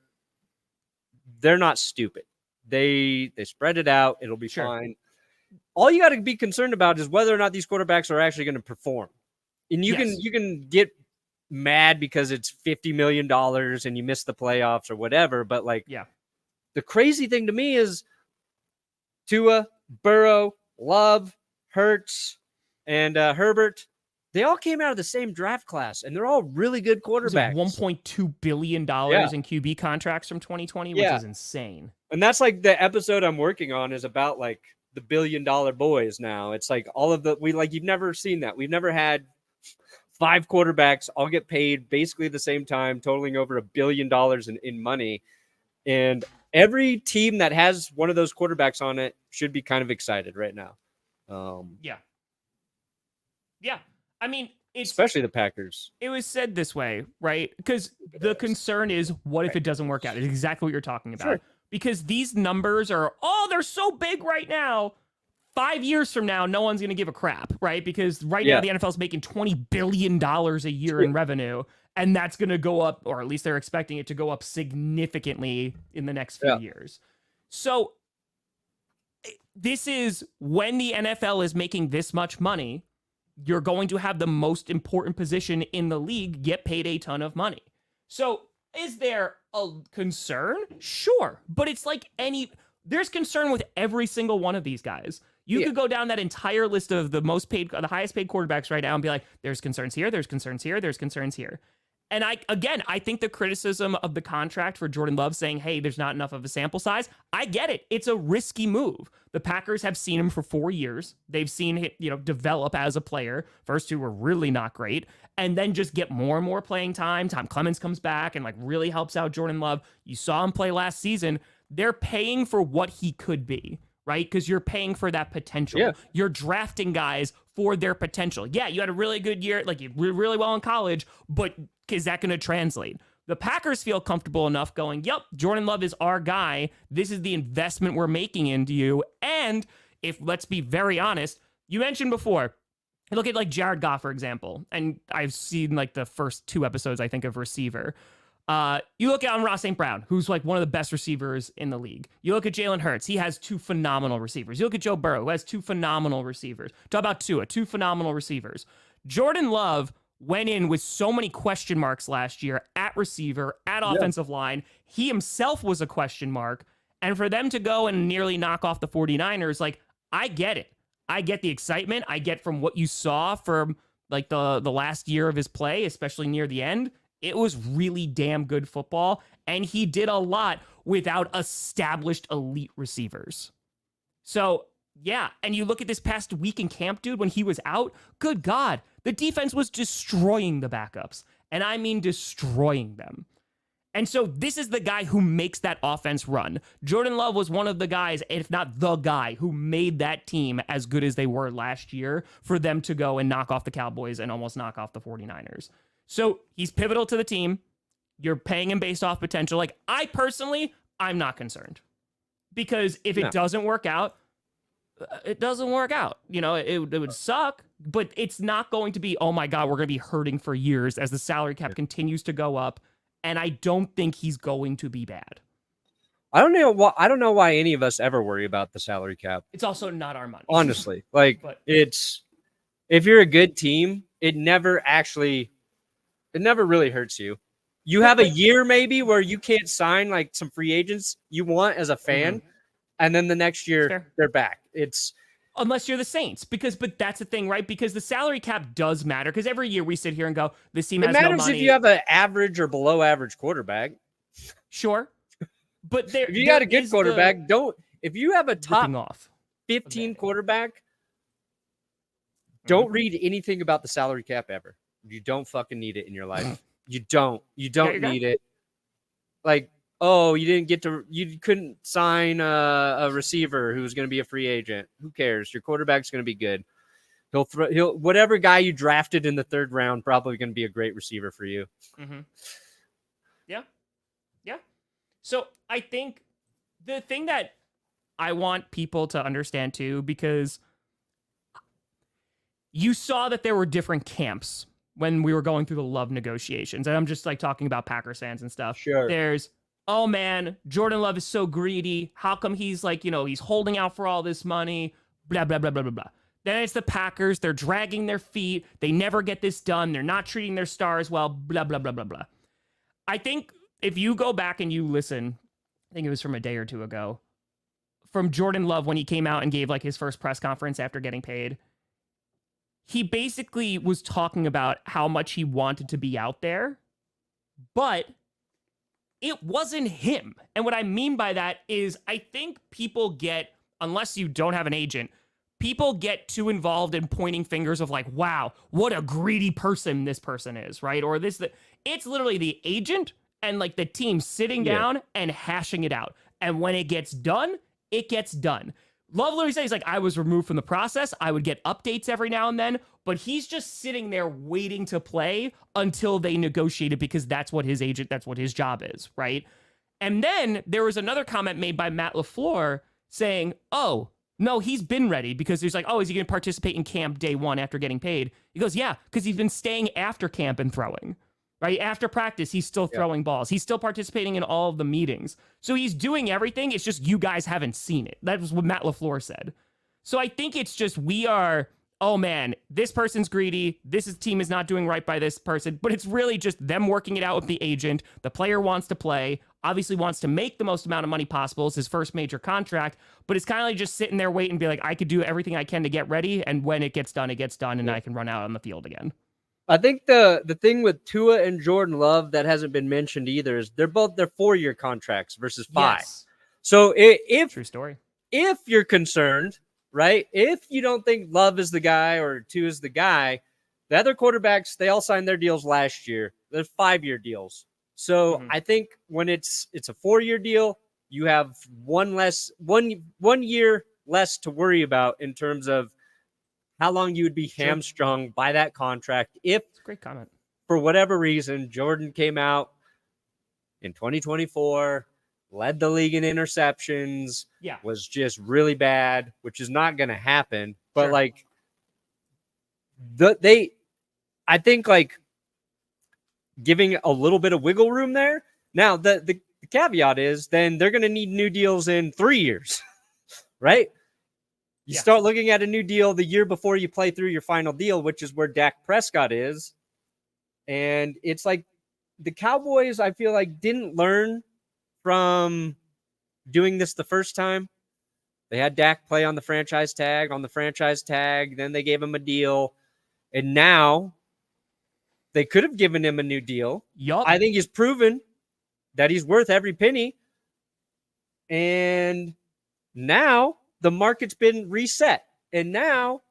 Speaker 1: they're not stupid. They spread it out. It'll be fine. All you got to be concerned about is whether or not these quarterbacks are actually going to perform. And you can get mad because it's $50 million and you miss the playoffs or whatever. But like, the crazy thing to me is Tua, Burrow, Love, Hurts, and Herbert. They all came out of the same draft class, and they're all really good quarterbacks.
Speaker 2: $1.2 billion in QB contracts from 2020, which is insane.
Speaker 1: And that's like the episode I'm working on is about like the $1 billion boys now. It's like all of you've never seen that. We've never had 5 quarterbacks all get paid basically at the same time, totaling over $1 billion in money. And every team that has one of those quarterbacks on it should be kind of excited right now.
Speaker 2: Yeah. I mean,
Speaker 1: especially the Packers.
Speaker 2: It was said this way, right? Because the concern is, what if it doesn't work out? It's exactly what you're talking about.
Speaker 1: Sure.
Speaker 2: Because these numbers are, they're so big right now. 5 years from now, no one's going to give a crap, right? Because now the NFL is making $20 billion a year in revenue, and that's going to go up, or at least they're expecting it to go up significantly in the next few years. So this is when the NFL is making this much money, you're going to have the most important position in the league get paid a ton of money. So is there a concern? Sure. But it's like there's concern with every single one of these guys. You could go down that entire list of the highest paid quarterbacks right now and be like, there's concerns here, there's concerns here, there's concerns here. And I think the criticism of the contract for Jordan Love saying, hey, there's not enough of a sample size, I get it. It's a risky move. The Packers have seen him for 4 years. They've seen him, develop as a player. First 2 were really not great. And then just get more and more playing time. Tom Clements comes back and really helps out Jordan Love. You saw him play last season. They're paying for what he could be, right? Because you're paying for that potential. Yeah. You're drafting guys for their potential. Yeah, you had a really good year, you did really well in college, but is that going to translate? The Packers feel comfortable enough going, yep, Jordan Love is our guy. This is the investment we're making into you. And let's be very honest, you mentioned before, look at Jared Goff, for example, and I've seen the first 2 episodes, I think, of Receiver. You look at Amon-Ra St. Brown, who's one of the best receivers in the league. You look at Jalen Hurts. He has 2 phenomenal receivers. You look at Joe Burrow, who has 2 phenomenal receivers. Talk about Tua, 2 phenomenal receivers. Jordan Love went in with so many question marks last year at receiver, at offensive line. He himself was a question mark. And for them to go and nearly knock off the 49ers, I get it. I get the excitement. I get from what you saw from the last year of his play, especially near the end. It was really damn good football, and he did a lot without established elite receivers. So, yeah, and you look at this past week in camp, dude, when he was out, good God, the defense was destroying the backups, and I mean destroying them. And so this is the guy who makes that offense run. Jordan Love was one of the guys, if not the guy, who made that team as good as they were last year for them to go and knock off the Cowboys and almost knock off the 49ers. So he's pivotal to the team. You're paying him based off potential. I'm not concerned. Because if it doesn't work out, it doesn't work out. It would suck, but it's not going to be, oh my God, we're going to be hurting for years as the salary cap continues to go up. And I don't think he's going to be bad.
Speaker 1: I don't know why any of us ever worry about the salary cap.
Speaker 2: It's also not our money.
Speaker 1: Honestly, if you're a good team, it never really hurts you. You have a year maybe where you can't sign some free agents you want as a fan, and then the next year they're back.
Speaker 2: Unless you're the Saints, but that's the thing, right? Because the salary cap does matter. Because every year we sit here and go, this team has no money. It matters
Speaker 1: if you have an average or below average quarterback.
Speaker 2: Sure, but
Speaker 1: if you got a good quarterback, if you have a top 15 quarterback, don't read anything about the salary cap ever. You don't fucking need it in your life. You don't need it. You couldn't sign a receiver who's going to be a free agent. Who cares? Your quarterback's going to be good. Whatever guy you drafted in the 3rd round, probably going to be a great receiver for you.
Speaker 2: Mm-hmm. Yeah. So I think the thing that I want people to understand too, because you saw that there were different camps when we were going through the Love negotiations. And I'm just talking about Packers fans and stuff.
Speaker 1: Sure.
Speaker 2: There's, oh man, Jordan Love is so greedy. How come he's he's holding out for all this money? Blah, blah, blah, blah, blah, blah. Then it's the Packers. They're dragging their feet. They never get this done. They're not treating their stars well. Blah, blah, blah, blah, blah. I think if you go back and you listen, I think it was from a day or 2 ago, from Jordan Love when he came out and gave his first press conference after getting paid, he basically was talking about how much he wanted to be out there, but it wasn't him. And what I mean by that is I think people get, unless you don't have an agent, people get too involved in pointing fingers of like, wow, what a greedy person this person is, right? Or it's literally the agent and like the team sitting down and hashing it out. And when it gets done, it gets done. Love literally says, like, I was removed from the process. I would get updates every now and then, but he's just sitting there waiting to play until they negotiate it because that's what his job is, right? And then there was another comment made by Matt LaFleur saying, oh, no, he's been ready because he's like, oh, is he going to participate in camp day one after getting paid? He goes, yeah, because he's been staying after camp and throwing. Right after practice, he's still throwing balls. He's still participating in all of the meetings. So he's doing everything. It's just you guys haven't seen it. That was what Matt LaFleur said. So I think it's just oh man, this person's greedy. Team is not doing right by this person. But it's really just them working it out with the agent. The player wants to play, obviously wants to make the most amount of money possible. It's his first major contract. But it's kind of like just sitting there waiting and be like, I could do everything I can to get ready. And when it gets done, and I can run out on the field again.
Speaker 1: I think the thing with Tua and Jordan Love that hasn't been mentioned either is they're 4-year contracts versus 5.
Speaker 2: Yes.
Speaker 1: So if
Speaker 2: true story,
Speaker 1: if you're concerned, right? If you don't think Love is the guy or Tua is the guy, the other quarterbacks, they all signed their deals last year. They're 5-year deals. So I think when it's a 4-year deal, you have one year less to worry about in terms of how long you would be hamstrung by that contract if,
Speaker 2: great comment,
Speaker 1: for whatever reason, Jordan came out in 2024, led the league in interceptions, was just really bad, which is not going to happen. But I think like giving a little bit of wiggle room there. Now, the caveat is then they're going to need new deals in 3 years, right? You start looking at a new deal the year before you play through your final deal, which is where Dak Prescott is. And it's like the Cowboys, I feel like, didn't learn from doing this the first time. They had Dak play on the franchise tag, then they gave him a deal. And now they could have given him a new deal. I think he's proven that he's worth every penny. And now the market's been reset, and now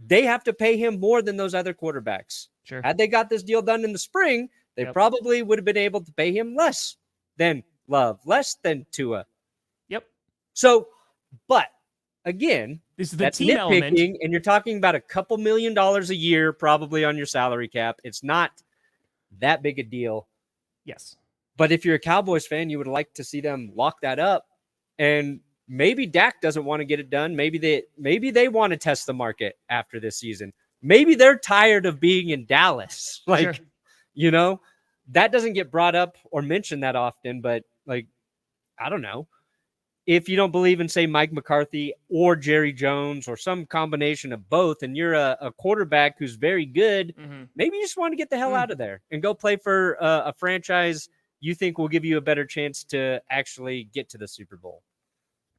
Speaker 1: they have to pay him more than those other quarterbacks.
Speaker 2: Sure.
Speaker 1: Had they got this deal done in the spring, they probably would have been able to pay him less than Love, less than Tua.
Speaker 2: Yep.
Speaker 1: So, but again,
Speaker 2: this is the
Speaker 1: that's
Speaker 2: team element,
Speaker 1: and you're talking about a couple $1 million a year probably on your salary cap. It's not that big a deal.
Speaker 2: Yes.
Speaker 1: But if you're a Cowboys fan, you would like to see them lock that up. And maybe Dak doesn't want to get it done. Maybe they want to test the market after this season. Maybe they're tired of being in Dallas. That doesn't get brought up or mentioned that often, but I don't know. If you don't believe in, say, Mike McCarthy or Jerry Jones or some combination of both, and you're a quarterback who's very good, maybe you just want to get the hell out of there and go play for a franchise you think will give you a better chance to actually get to the Super Bowl.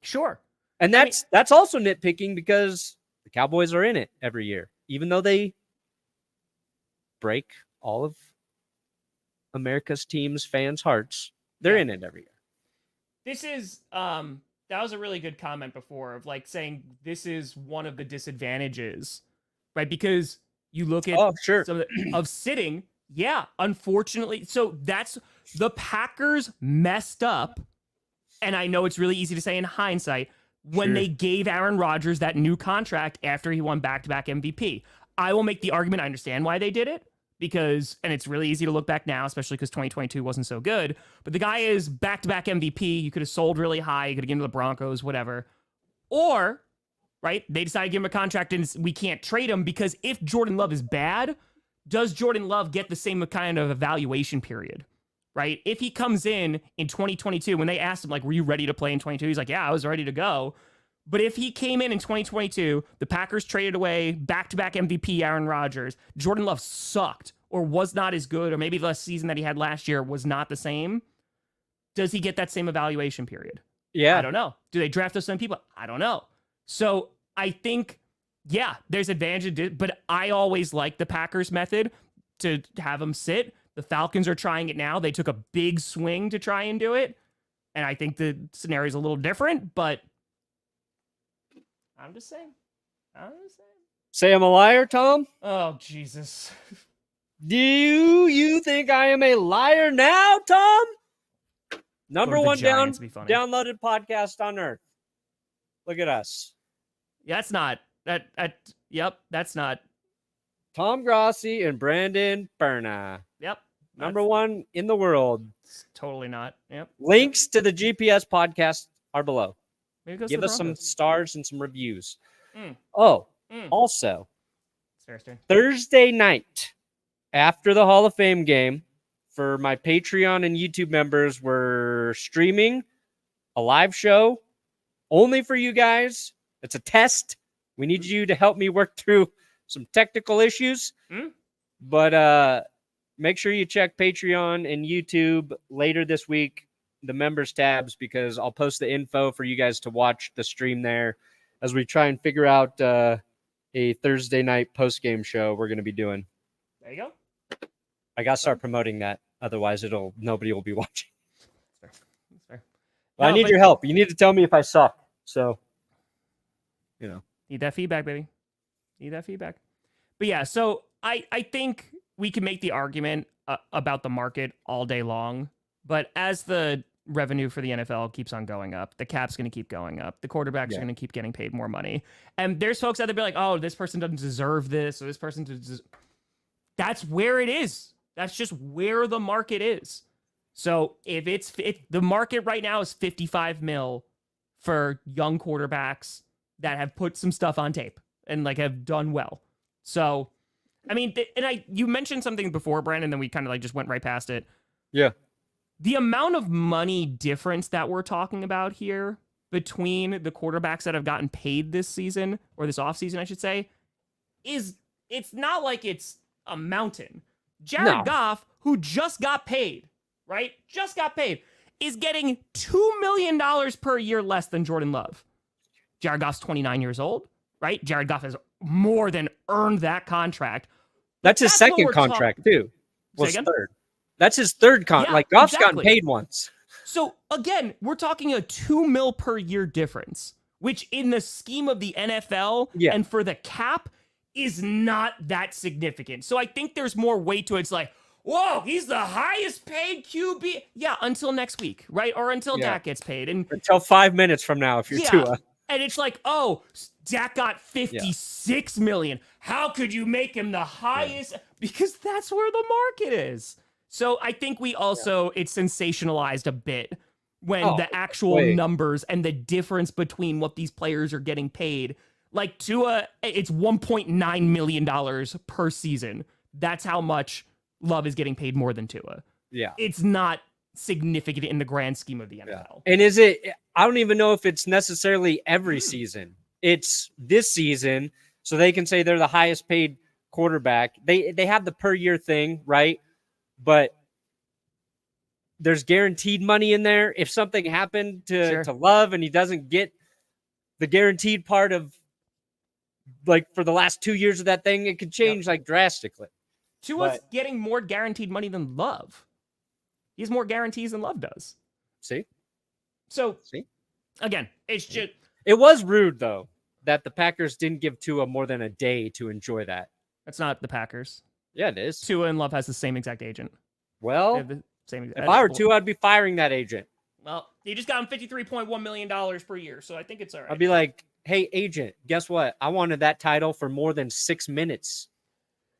Speaker 2: Sure.
Speaker 1: And that's also nitpicking because the Cowboys are in it every year, even though they break all of America's teams' fans' hearts. They're in it every year.
Speaker 2: This is that was a really good comment before of saying this is one of the disadvantages, right? Because you look at some of sitting. Yeah, unfortunately. So that's the Packers messed up. And I know it's really easy to say in hindsight when they gave Aaron Rodgers that new contract after he won back-to-back MVP. I will make the argument I understand why they did it and it's really easy to look back now, especially because 2022 wasn't so good. But the guy is back-to-back MVP. You could have sold really high. You could have given to the Broncos, whatever. Or, right, they decided to give him a contract and we can't trade him because if Jordan Love is bad, does Jordan Love get the same kind of evaluation period? Right? If he comes in 2022, when they asked him, were you ready to play in 22? He's like, yeah, I was ready to go. But if he came in 2022, the Packers traded away back-to-back MVP Aaron Rodgers, Jordan Love sucked or was not as good, or maybe the season that he had last year was not the same, does he get that same evaluation period?
Speaker 1: Yeah.
Speaker 2: I don't know. Do they draft those same people? I don't know. So I think yeah, there's advantage, but I always like the Packers method to have them sit. The Falcons are trying it now. They took a big swing to try and do it. And I think the scenario is a little different, but I'm just saying.
Speaker 1: Say I'm a liar, Tom?
Speaker 2: Oh, Jesus.
Speaker 1: Do you think I am a liar now, Tom? Number one downloaded podcast on earth. Look at us.
Speaker 2: Yeah, that's not. Yep, that's not.
Speaker 1: Tom Grossi and Brandon Perna.
Speaker 2: Yep.
Speaker 1: Number one in the world.
Speaker 2: It's totally not. Yep.
Speaker 1: Links to the GPS podcast are below. Give us some
Speaker 2: Broncos.
Speaker 1: stars and some reviews.
Speaker 2: Mm.
Speaker 1: Also,
Speaker 2: Thursday.
Speaker 1: Thursday night after the Hall of Fame game, for my Patreon and YouTube members, we're streaming a live show only for you guys. It's a test. We need you to help me work through some technical issues. But make sure you check Patreon and YouTube later this week, the members tabs, because I'll post the info for you guys to watch the stream there as we try and figure out a Thursday night post-game show we're going to be doing.
Speaker 2: There you go.
Speaker 1: I got to start promoting that. Otherwise, nobody will be watching.
Speaker 2: That's fair.
Speaker 1: Well, I need your help. You need to tell me if I suck. So,
Speaker 2: Need that feedback, baby. Need that feedback. But yeah, so I think we can make the argument about the market all day long. But as the revenue for the NFL keeps on going up, the cap's going to keep going up. The quarterbacks are going to keep getting paid more money. And there's folks out there be like, oh, this person doesn't deserve this, or this person doesn't. That's where it is. That's just where the market is. So if the market right now is 55 mil for young quarterbacks that have put some stuff on tape and like have done well. So, I mean, you mentioned something before, Brandon, then we kind of like just went right past it.
Speaker 1: Yeah.
Speaker 2: The amount of money difference that we're talking about here between the quarterbacks that have gotten paid this season, or this offseason, I should say, it's not like it's a mountain. Jared Goff, who just got paid, right? Just got paid, is getting $2 million per year less than Jordan Love. Jared Goff's 29 years old, right? Jared Goff has more than earned that contract.
Speaker 1: That's his second contract, too. Was third. That's his third contract.
Speaker 2: Yeah,
Speaker 1: like, Goff's gotten paid once.
Speaker 2: So, again, we're talking a $2 million per year difference, which in the scheme of the NFL and for the cap is not that significant. So I think there's more weight to it. It's like, whoa, he's the highest paid QB. Yeah, until next week, right? Or until Dak gets paid. And
Speaker 1: until 5 minutes from now, if you're Tua.
Speaker 2: And it's like, oh, Dak got $56 million. How could you make him the highest? Because that's where the market is. So I think we also, it's sensationalized a bit when the actual numbers and the difference between what these players are getting paid. Like Tua, it's $1.9 million per season. That's how much Love is getting paid more than Tua.
Speaker 1: Yeah.
Speaker 2: It's not significant in the grand scheme of the NFL.
Speaker 1: And I don't even know if it's necessarily every season. It's this season, so they can say they're the highest paid quarterback. They have the per year thing, right? But there's guaranteed money in there. If something happened to Love and he doesn't get the guaranteed part of, like, for the last 2 years of that thing, it could change like drastically.
Speaker 2: Tua's getting more guaranteed money than Love. He has more guarantees than Love does.
Speaker 1: See?
Speaker 2: So, again, it's just...
Speaker 1: It was rude, though, that the Packers didn't give Tua more than a day to enjoy that.
Speaker 2: That's not the Packers.
Speaker 1: Yeah, it is.
Speaker 2: Tua and Love has the same exact agent.
Speaker 1: Well, if I were Tua, I'd be firing that agent.
Speaker 2: Well, he just got him $53.1 million per year, so I think it's all right.
Speaker 1: I'd be like, hey, agent, guess what? I wanted that title for more than 6 minutes.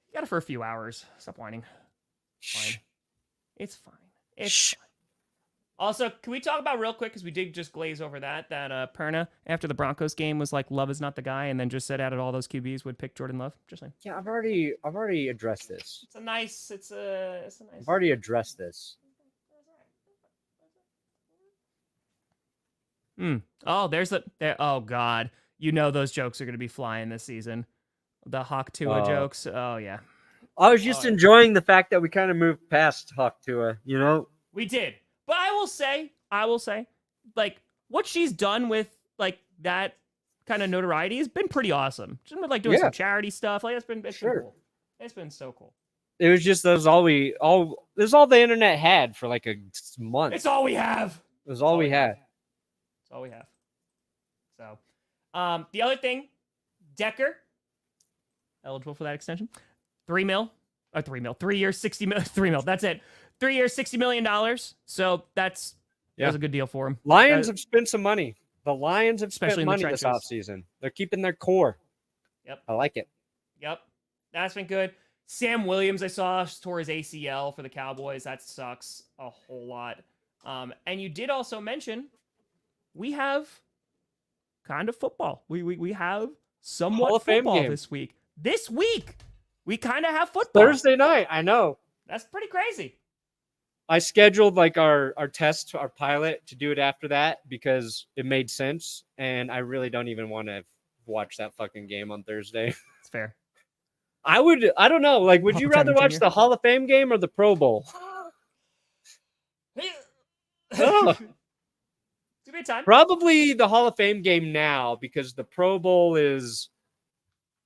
Speaker 2: You got it for a few hours. Stop whining. Fine. It's fine. It's fine. Also, can we talk about real quick, because we did just glaze over that Perna, after the Broncos game, was like, Love is not the guy, and then just said out of all those QBs would pick Jordan Love? Just saying.
Speaker 1: Yeah, I've already addressed this.
Speaker 2: It's a nice...
Speaker 1: I've already addressed this.
Speaker 2: Oh, oh, God. You know those jokes are going to be flying this season. The Hawk Tua jokes. Oh, yeah.
Speaker 1: I was just enjoying the fact that we kind of moved past Hawk Tua, you know?
Speaker 2: We did. But I will say, like, what she's done with, like, that kind of notoriety has been pretty awesome. Just been like doing some charity stuff. Like it's been cool. It's been so cool.
Speaker 1: It was just this was all the internet had for like a month.
Speaker 2: It's all we have.
Speaker 1: It was all we had.
Speaker 2: It's all we have. So, the other thing, Decker, eligible for that extension. 3 years, 60 mil, 3 mil. That's it. 3 years, $60 million. So that was a good deal for him.
Speaker 1: Lions have spent some money. The Lions have spent money this
Speaker 2: trenches.
Speaker 1: offseason. They're keeping their core.
Speaker 2: Yep.
Speaker 1: I like it.
Speaker 2: Yep. That's been good. Sam Williams, I saw, tore his ACL for the Cowboys. That sucks a whole lot. And you did also mention we have kind of football. We have somewhat football this week. This week, we kind of have football.
Speaker 1: Thursday night, I know.
Speaker 2: That's pretty crazy.
Speaker 1: I scheduled like our test, our pilot, to do it after that because it made sense. And I really don't even want to watch that fucking game on Thursday.
Speaker 2: It's fair.
Speaker 1: I don't know. Like, would you rather watch the Hall of Fame game or the Pro Bowl?
Speaker 2: It's a good time.
Speaker 1: Probably the Hall of Fame game now because the Pro Bowl is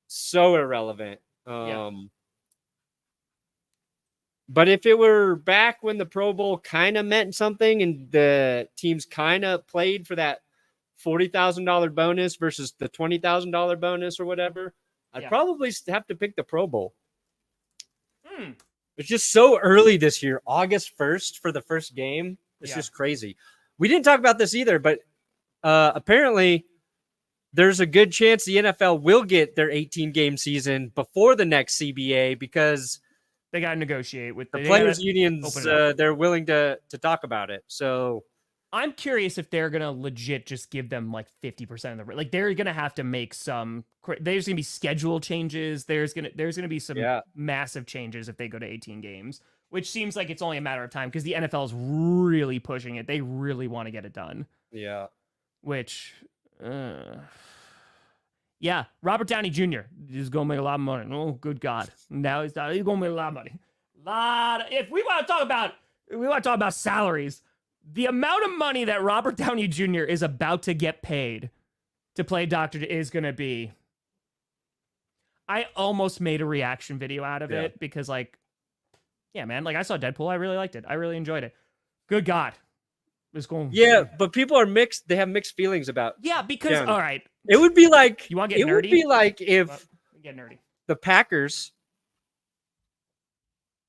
Speaker 1: so irrelevant. But if it were back when the Pro Bowl kind of meant something and the teams kind of played for that $40,000 bonus versus the $20,000 bonus or whatever, I'd probably have to pick the Pro Bowl. It's just so early this year, August 1st for the first game. It's just crazy. We didn't talk about this either, but apparently there's a good chance the NFL will get their 18-game season before the next CBA because
Speaker 2: they got to negotiate with
Speaker 1: the players' unions. They're willing to talk about it. So
Speaker 2: I'm curious if they're going to legit just give them like 50% of the, like they're going to have to make some, there's going to be schedule changes. There's going to be some massive changes if they go to 18 games, which seems like it's only a matter of time because the NFL is really pushing it. They really want to get it done.
Speaker 1: Yeah.
Speaker 2: Which, Robert Downey Jr. is going to make a lot of money. Oh, good God. Now he's going to make a lot of money. If we want to talk about salaries, the amount of money that Robert Downey Jr. is about to get paid to play Doctor is going to be. I almost made a reaction video out of it because, like, yeah, man, like I saw Deadpool. I really liked it. I really enjoyed it. Good God. It's going.
Speaker 1: Yeah, but people are mixed. They have mixed feelings about.
Speaker 2: Yeah, because, all right.
Speaker 1: It would be like.
Speaker 2: You want to get nerdy?
Speaker 1: It would be like if.
Speaker 2: Get nerdy.
Speaker 1: The Packers.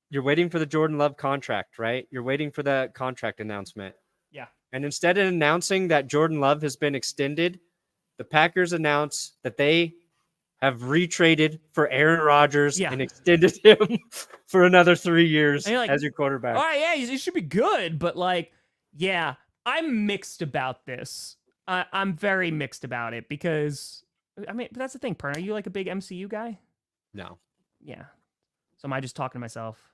Speaker 1: You're waiting for the Jordan Love contract, right? You're waiting for the contract announcement.
Speaker 2: Yeah.
Speaker 1: And instead of announcing that Jordan Love has been extended, the Packers announce that they have retraded for Aaron Rodgers and extended him for another 3 years as your quarterback.
Speaker 2: All right, yeah, he should be good, but like, yeah, I'm mixed about this. I'm very mixed about it because, I mean, but that's the thing, Perna. Are you like a big MCU guy?
Speaker 1: No.
Speaker 2: Yeah. So am I just talking to myself?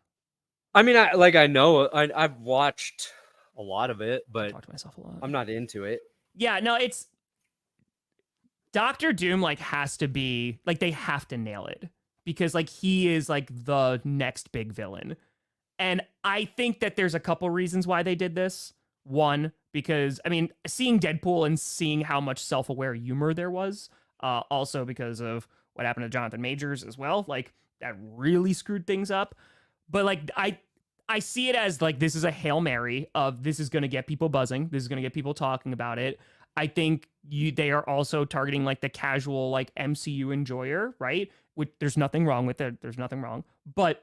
Speaker 1: I mean, I know I've watched a lot of it, but
Speaker 2: I talk to myself a lot.
Speaker 1: I'm not into it.
Speaker 2: Yeah, no, it's Doctor Doom. Like, has to be like they have to nail it because like he is like the next big villain, and I think that there's a couple reasons why they did this. One, because I mean, seeing Deadpool and seeing how much self-aware humor there was, also because of what happened to Jonathan Majors as well. Like that really screwed things up. But like I see it as like this is a Hail Mary of this is going to get people buzzing. This is going to get people talking about it. I think they are also targeting like the casual like MCU enjoyer, right? Which there's nothing wrong with it. There's nothing wrong. But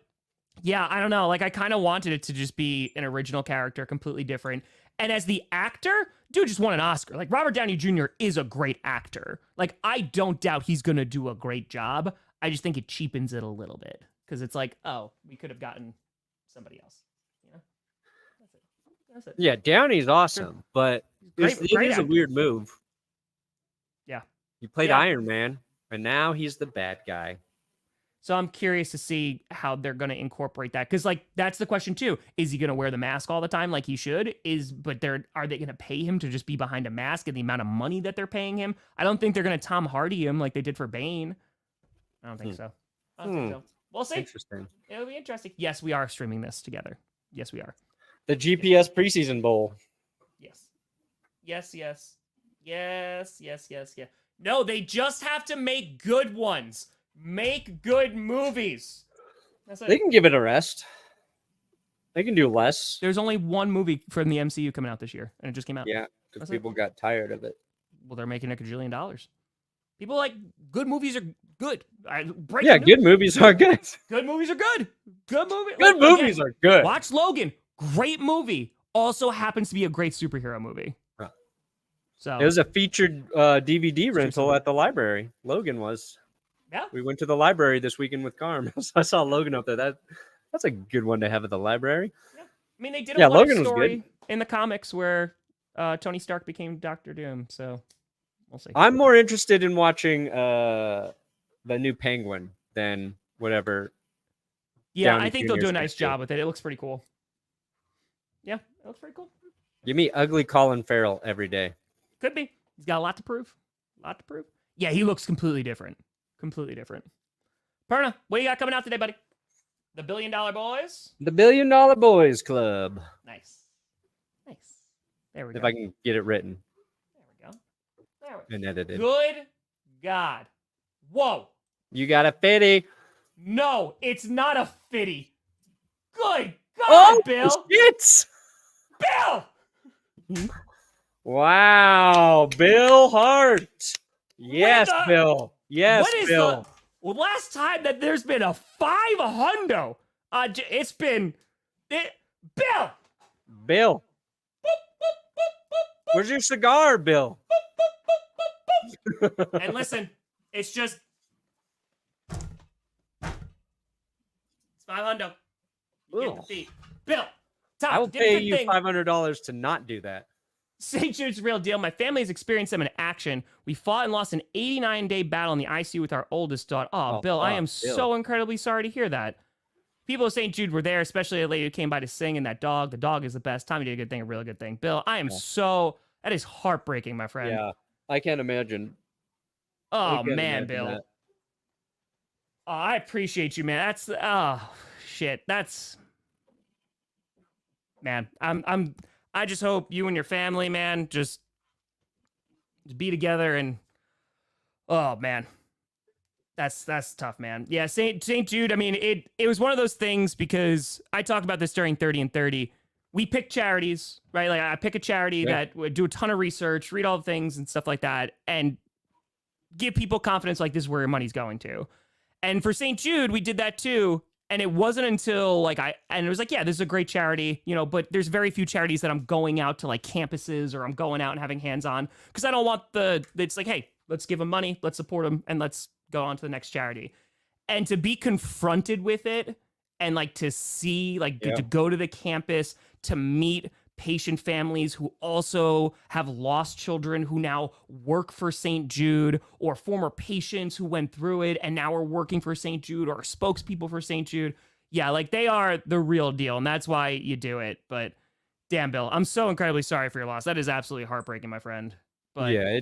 Speaker 2: yeah, I don't know. Like I kind of wanted it to just be an original character, completely different. And as the actor, dude just won an Oscar. Like Robert Downey Jr. is a great actor. Like I don't doubt he's going to do a great job. I just think it cheapens it a little bit. Because it's like, oh, we could have gotten somebody else. You know? That's it.
Speaker 1: Yeah, Downey's awesome, but it is a weird move.
Speaker 2: Yeah.
Speaker 1: He played Iron Man, and now he's the bad guy.
Speaker 2: So I'm curious to see how they're going to incorporate that. Because, like, that's the question, too. Is he going to wear the mask all the time like he should? Are they going to pay him to just be behind a mask and the amount of money that they're paying him? I don't think they're going to Tom Hardy him like they did for Bane. I don't think so. I don't think so. We'll see.
Speaker 1: Interesting.
Speaker 2: It'll be interesting. Yes, we are streaming this together. Yes, we are.
Speaker 1: The GPS preseason bowl.
Speaker 2: Yes. Yes. No, they just have to make good ones. Make good movies.
Speaker 1: They can give it a rest. They can do less.
Speaker 2: There's only one movie from the MCU coming out this year, and it just came out.
Speaker 1: Yeah, because people got tired of it.
Speaker 2: Well, they're making $1 gajillion. People like good movies are good.
Speaker 1: Good movies are good.
Speaker 2: Good movies are good. Good
Speaker 1: movies are good.
Speaker 2: Watch Logan. Great movie. Also happens to be a great superhero movie.
Speaker 1: Huh.
Speaker 2: So
Speaker 1: it was a featured DVD rental at the library. Logan was.
Speaker 2: Yeah.
Speaker 1: We went to the library this weekend with Carm. I saw Logan up there. That's a good one to have at the library.
Speaker 2: Yeah. I mean, they did a
Speaker 1: Logan
Speaker 2: story
Speaker 1: was good.
Speaker 2: In the comics where Tony Stark became Doctor Doom. So we'll see.
Speaker 1: I'm more interested in watching the new Penguin than whatever.
Speaker 2: Yeah,
Speaker 1: Downey
Speaker 2: I think they'll do a
Speaker 1: Jr.'s
Speaker 2: nice
Speaker 1: gonna
Speaker 2: job with it. It looks pretty cool. Yeah, it looks pretty cool.
Speaker 1: Give me ugly Colin Farrell every day.
Speaker 2: Could be. He's got a lot to prove. Yeah, he looks completely different. Perna, what you got coming out today, buddy? The $1 Billion Boys?
Speaker 1: The $1 Billion Boys Club.
Speaker 2: Nice. There we
Speaker 1: If
Speaker 2: go.
Speaker 1: I can get it written
Speaker 2: There we go.
Speaker 1: and edited.
Speaker 2: Good God. Whoa.
Speaker 1: You got a fitty.
Speaker 2: No, it's not a fitty. Good God,
Speaker 1: Oh,
Speaker 2: Bill.
Speaker 1: shit.
Speaker 2: Bill!
Speaker 1: Wow, Bill Hart. Yes, Bill. Yes,
Speaker 2: What is
Speaker 1: Bill.
Speaker 2: the last time that there's been a 500? It's been Bill.
Speaker 1: Bill. Where's your cigar, Bill?
Speaker 2: And listen, it's just it's 500. Get the feet. Bill. Tom,
Speaker 1: I will
Speaker 2: did a
Speaker 1: pay
Speaker 2: good
Speaker 1: you
Speaker 2: thing.
Speaker 1: $500 to not do that.
Speaker 2: St. Jude's real deal. My family has experienced them in action. We fought and lost an 89-day battle in the ICU with our oldest daughter. Oh, Bill, I am so incredibly sorry to hear that. People at St. Jude were there, especially a lady who came by to sing, and that dog. The dog is the best. Tommy did a good thing, a really good thing. Bill, I am that is heartbreaking, my friend.
Speaker 1: Yeah, I can't imagine.
Speaker 2: Oh, man, Bill.
Speaker 1: That.
Speaker 2: Oh, I appreciate you, man. Shit. Man, I just hope you and your family, man, just be together and oh man. That's tough, man. Yeah, St. Jude, I mean, it was one of those things because I talked about this during 30 and 30. We pick charities, right? Like I pick a charity that would do a ton of research, read all the things and stuff like that, and give people confidence like this is where your money's going to. And for St. Jude, we did that too. And it wasn't until and it was like, yeah, this is a great charity, but there's very few charities that I'm going out to like campuses or I'm going out and having hands-on because I don't want it's like, hey, let's give them money, let's support them, and let's go on to the next charity. And to be confronted with it and like to see, to go to the campus, to meet patient families who also have lost children who now work for St. Jude or former patients who went through it and now are working for St. Jude or spokespeople for St. Jude. Yeah, like they are the real deal. And that's why you do it. But damn, Bill, I'm so incredibly sorry for your loss. That is absolutely heartbreaking, my friend. But
Speaker 1: yeah,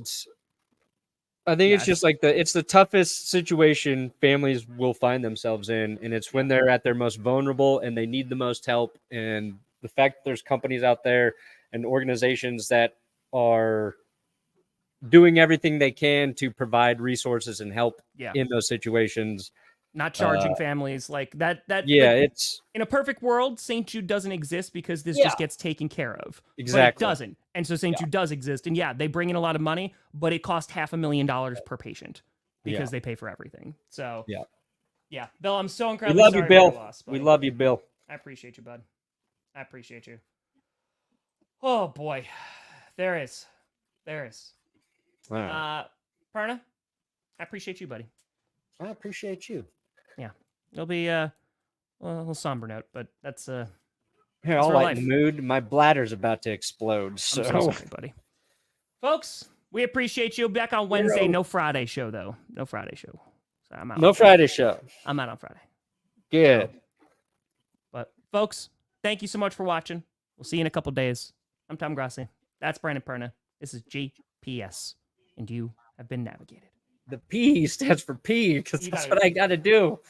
Speaker 1: I think it's just like it's the toughest situation families will find themselves in. And it's when they're at their most vulnerable and they need the most help. And the fact that there's companies out there and organizations that are doing everything they can to provide resources and help in those situations.
Speaker 2: Not charging families like that.
Speaker 1: It's
Speaker 2: in a perfect world, St. Jude doesn't exist because this just gets taken care of.
Speaker 1: Exactly.
Speaker 2: But it doesn't. And so St. Jude does exist. And they bring in a lot of money, but it costs $500,000 per patient because they pay for everything. So yeah, Bill, I'm so incredibly sorry for your loss.
Speaker 1: We love you, Bill.
Speaker 2: I appreciate you, bud. I appreciate you. Oh boy, there is.
Speaker 1: All right.
Speaker 2: Perna, I appreciate you, buddy.
Speaker 1: I appreciate you.
Speaker 2: Yeah, it'll be a little somber note, but that's
Speaker 1: here. I'll lighten the mood. My bladder's about to explode. So,
Speaker 2: I'm so sorry, buddy. Folks, we appreciate you. Back on Wednesday. No Friday show though. No Friday show. So I'm out.
Speaker 1: No Friday show.
Speaker 2: I'm out on Friday.
Speaker 1: Good.
Speaker 2: But folks, thank you so much for watching. We'll see you in a couple days. I'm Tom Grossi. That's Brandon Perna. This is GPS, and you have been navigated.
Speaker 1: The P stands for P because that's what I got to do.